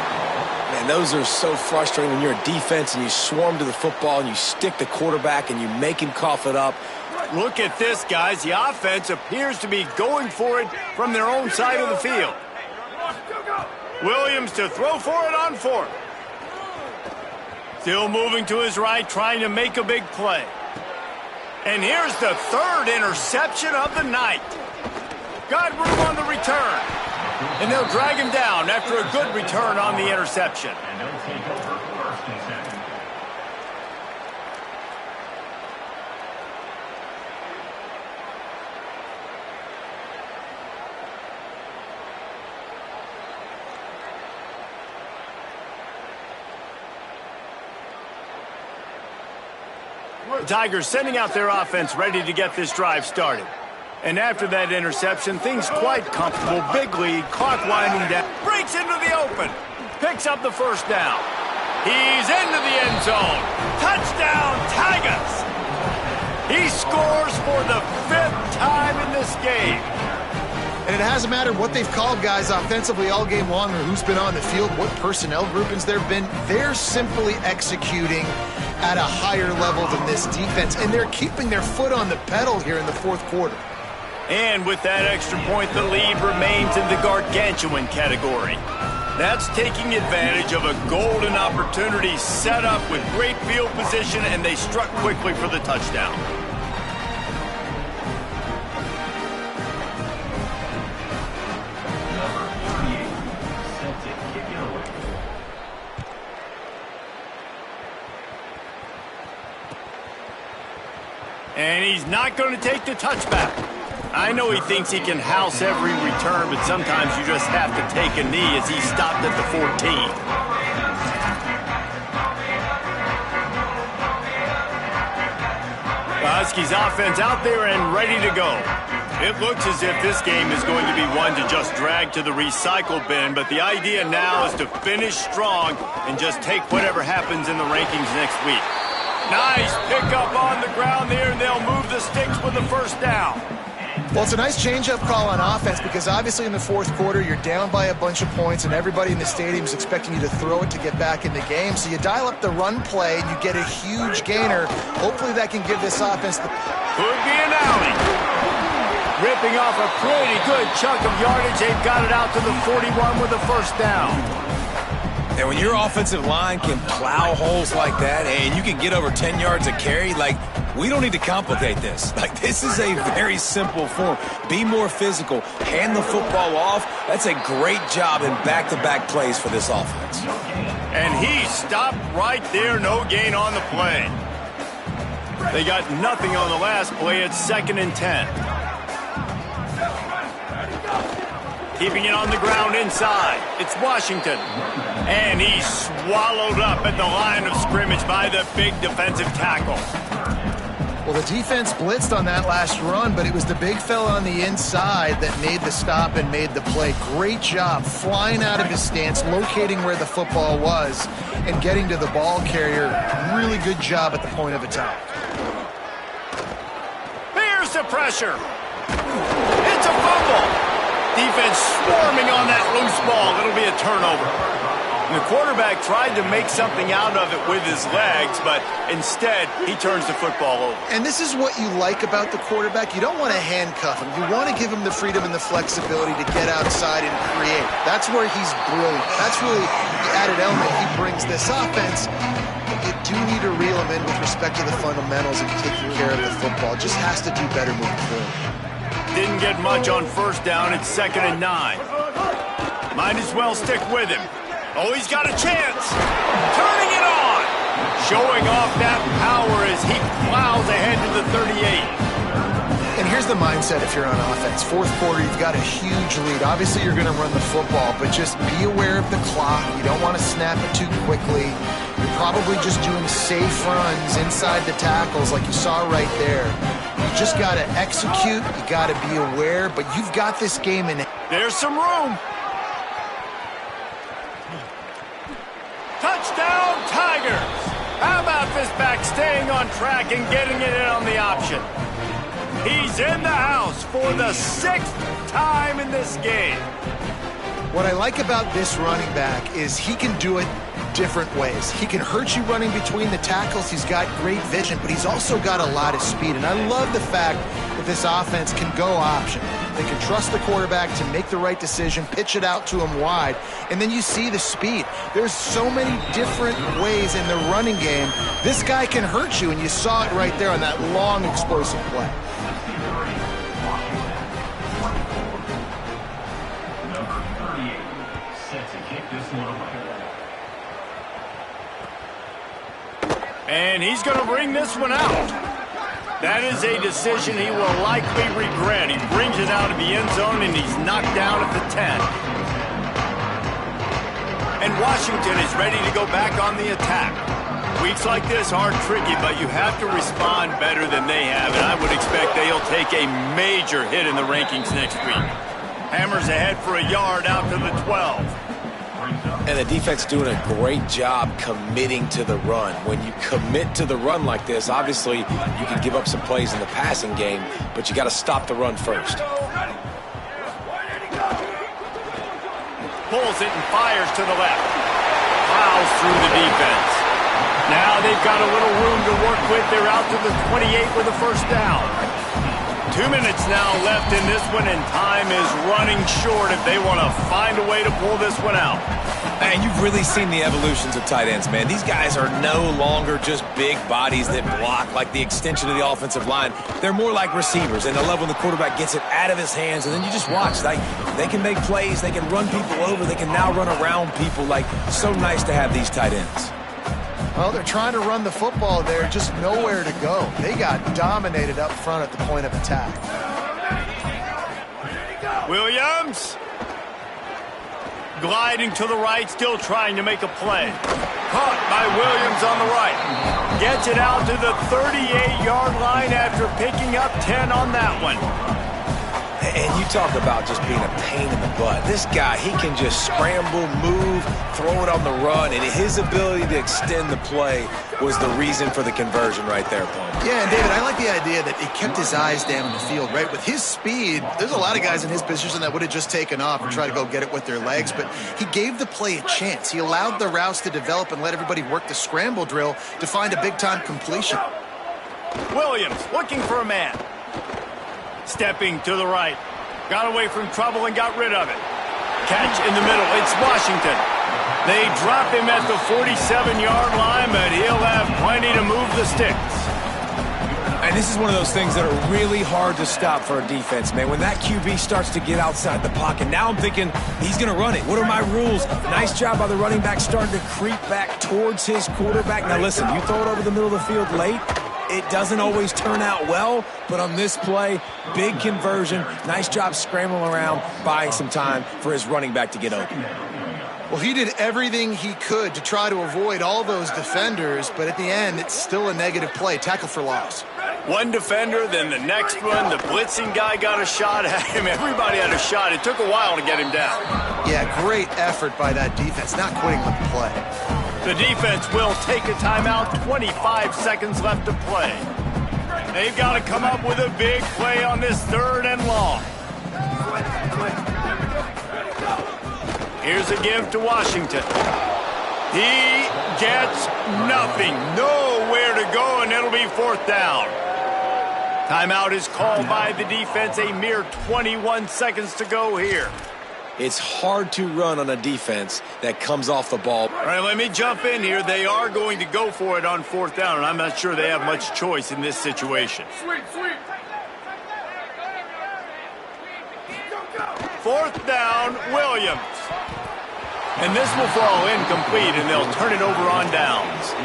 Man, those are so frustrating when you're a defense and you swarm to the football and you stick the quarterback and you make him cough it up. Look at this, guys. The offense appears to be going for it from their own side of the field. Williams to throw for it on 4th. Still moving to his right, trying to make a big play. And here's the 3rd interception of the night. Got room on the return. And they'll drag him down after a good return on the interception. The Tigers sending out their offense ready to get this drive started. And after that interception, things quite comfortable. Big lead, clock winding down. Breaks into the open. Picks up the first down. He's into the end zone. Touchdown, Tigers! He scores for the 5th time in this game. And it hasn't mattered what they've called guys offensively all game long or who's been on the field, what personnel groupings there have been. They're simply executing at a higher level than this defense, and they're keeping their foot on the pedal here in the fourth quarter. And with that extra point, the lead remains in the gargantuan category. That's taking advantage of a golden opportunity set up with great field position, and they struck quickly for the touchdown. And he's not going to take the touchback. I know he thinks he can house every return, but sometimes you just have to take a knee as he stopped at the 14. The Huskies offense out there and ready to go. It looks as if this game is going to be one to just drag to the recycle bin, but the idea now is to finish strong and just take whatever happens in the rankings next week. Nice pickup on the ground there, and they'll move the sticks with the first down. Well, it's a nice change-up call on offense because obviously in the fourth quarter you're down by a bunch of points and everybody in the stadium is expecting you to throw it to get back in the game. So you dial up the run play and you get a huge gainer. Hopefully that can give this offense the... Could be an alley. Ripping off a pretty good chunk of yardage. They've got it out to the 41 with a first down. And when your offensive line can plow holes like that and you can get over 10 yards a carry, like, we don't need to complicate this. Like, this is a very simple form. Be more physical. Hand the football off. That's a great job in back-to-back plays for this offense. And he stopped right there. No gain on the play. They got nothing on the last play. It's 2nd and 10. Keeping it on the ground inside. It's Washington. And he's swallowed up at the line of scrimmage by the big defensive tackle. Well, the defense blitzed on that last run, but it was the big fella on the inside that made the stop and made the play. Great job flying out of his stance, locating where the football was, and getting to the ball carrier. Really good job at the point of attack. Here's the pressure. It's a fumble. Defense swarming on that loose ball. It'll be a turnover. And the quarterback tried to make something out of it with his legs, but instead, he turns the football over. And this is what you like about the quarterback. You don't want to handcuff him. You want to give him the freedom and the flexibility to get outside and create. That's where he's brilliant. That's really the added element he brings this offense. You do need to reel him in with respect to the fundamentals of taking care of the football. Just has to do better moving forward. Didn't get much on first down. It's 2nd and 9. Might as well stick with him. Oh, he's got a chance. Turning it on. Showing off that power as he plows ahead to the 38. And here's the mindset if you're on offense. Fourth quarter, you've got a huge lead. Obviously, you're going to run the football, but just be aware of the clock. You don't want to snap it too quickly. You're probably just doing safe runs inside the tackles like you saw right there. You just got to execute. You got to be aware, but you've got this game in. There's some room. Touchdown, Tigers. How about this back staying on track and getting it in on the option? He's in the house for the 6th time in this game. What I like about this running back is he can do it different ways. He can hurt you running between the tackles. He's got great vision, but he's also got a lot of speed. And I love the fact that this offense can go option. They can trust the quarterback to make the right decision, pitch it out to him wide, and then you see the speed. There's so many different ways in the running game. This guy can hurt you, and you saw it right there on that long, explosive play. Number 38, set to kick this one away. And he's going to bring this one out. That is a decision he will likely regret. He brings it out of the end zone, and he's knocked down at the 10. And Washington is ready to go back on the attack. Weeks like this are tricky, but you have to respond better than they have, and I would expect they'll take a major hit in the rankings next week. Hammers ahead for a yard out to the 12. And the defense doing a great job committing to the run. When you commit to the run like this, obviously you can give up some plays in the passing game, but you got to stop the run first. Pulls it and fires to the left. Plows through the defense. Now they've got a little room to work with. They're out to the 28 with a first down. 2 minutes now left in this one, and time is running short if they want to find a way to pull this one out. And you've really seen the evolutions of tight ends, man. These guys are no longer just big bodies that block like the extension of the offensive line. They're more like receivers, and I love when the quarterback gets it out of his hands, and then you just watch. Like, they can make plays, they can run people over, they can now run around people. Like, so nice to have these tight ends. Well, they're trying to run the football there, just nowhere to go. They got dominated up front at the point of attack. Williams. Gliding to the right, still trying to make a play. Caught by Williams on the right. Gets it out to the 38-yard line after picking up 10 on that one. And you talk about just being a pain in the butt. This guy, he can just scramble, move, throw it on the run, and his ability to extend the play was the reason for the conversion right there, Paul. Yeah, and David, I like the idea that he kept his eyes down on the field, right? With his speed, there's a lot of guys in his position that would have just taken off and tried to go get it with their legs, but he gave the play a chance. He allowed the routes to develop and let everybody work the scramble drill to find a big-time completion. Williams looking for a man. Stepping to the right. Got away from trouble and got rid of it. Catch in the middle. It's Washington. They drop him at the 47-yard line, but he'll have plenty to move the sticks. And this is one of those things that are really hard to stop for a defense, man. When that QB starts to get outside the pocket, now I'm thinking he's going to run it. What are my rules? Nice job by the running back starting to creep back towards his quarterback. Now listen, you throw it over the middle of the field late, it doesn't always turn out well, but on this play, big conversion. Nice job scrambling around, buying some time for his running back to get open. Well, he did everything he could to try to avoid all those defenders, but at the end, it's still a negative play. Tackle for loss. One defender, then the next one. The blitzing guy got a shot at him. Everybody had a shot. It took a while to get him down. Yeah, great effort by that defense, not quitting with the play. The defense will take a timeout. 25 seconds left to play. They've got to come up with a big play on this 3rd and long. Here's a give to Washington. He gets nothing. Nowhere to go, and it'll be 4th down. Timeout is called by the defense. A mere 21 seconds to go here. It's hard to run on a defense that comes off the ball. All right, let me jump in here. They are going to go for it on 4th down, and I'm not sure they have much choice in this situation. Sweet, sweet. 4th down, Williams. And this will fall incomplete, and they'll turn it over on downs.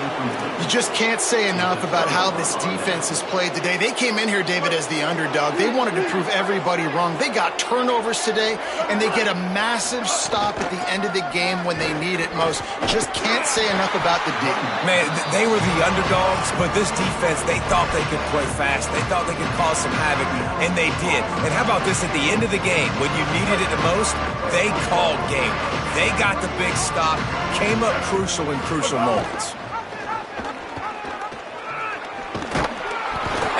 You just can't say enough about how this defense has played today. They came in here, David, as the underdog. They wanted to prove everybody wrong. They got turnovers today, and they get a massive stop at the end of the game when they need it most. Just can't say enough about the D. Man, they were the underdogs, but this defense, they thought they could play fast. They thought they could cause some havoc, and they did. And how about this at the end of the game? When you needed it the most, they called game. They got the big stop, came up crucial in crucial moments.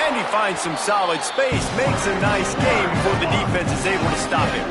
And he finds some solid space, makes a nice game before the defense is able to stop him.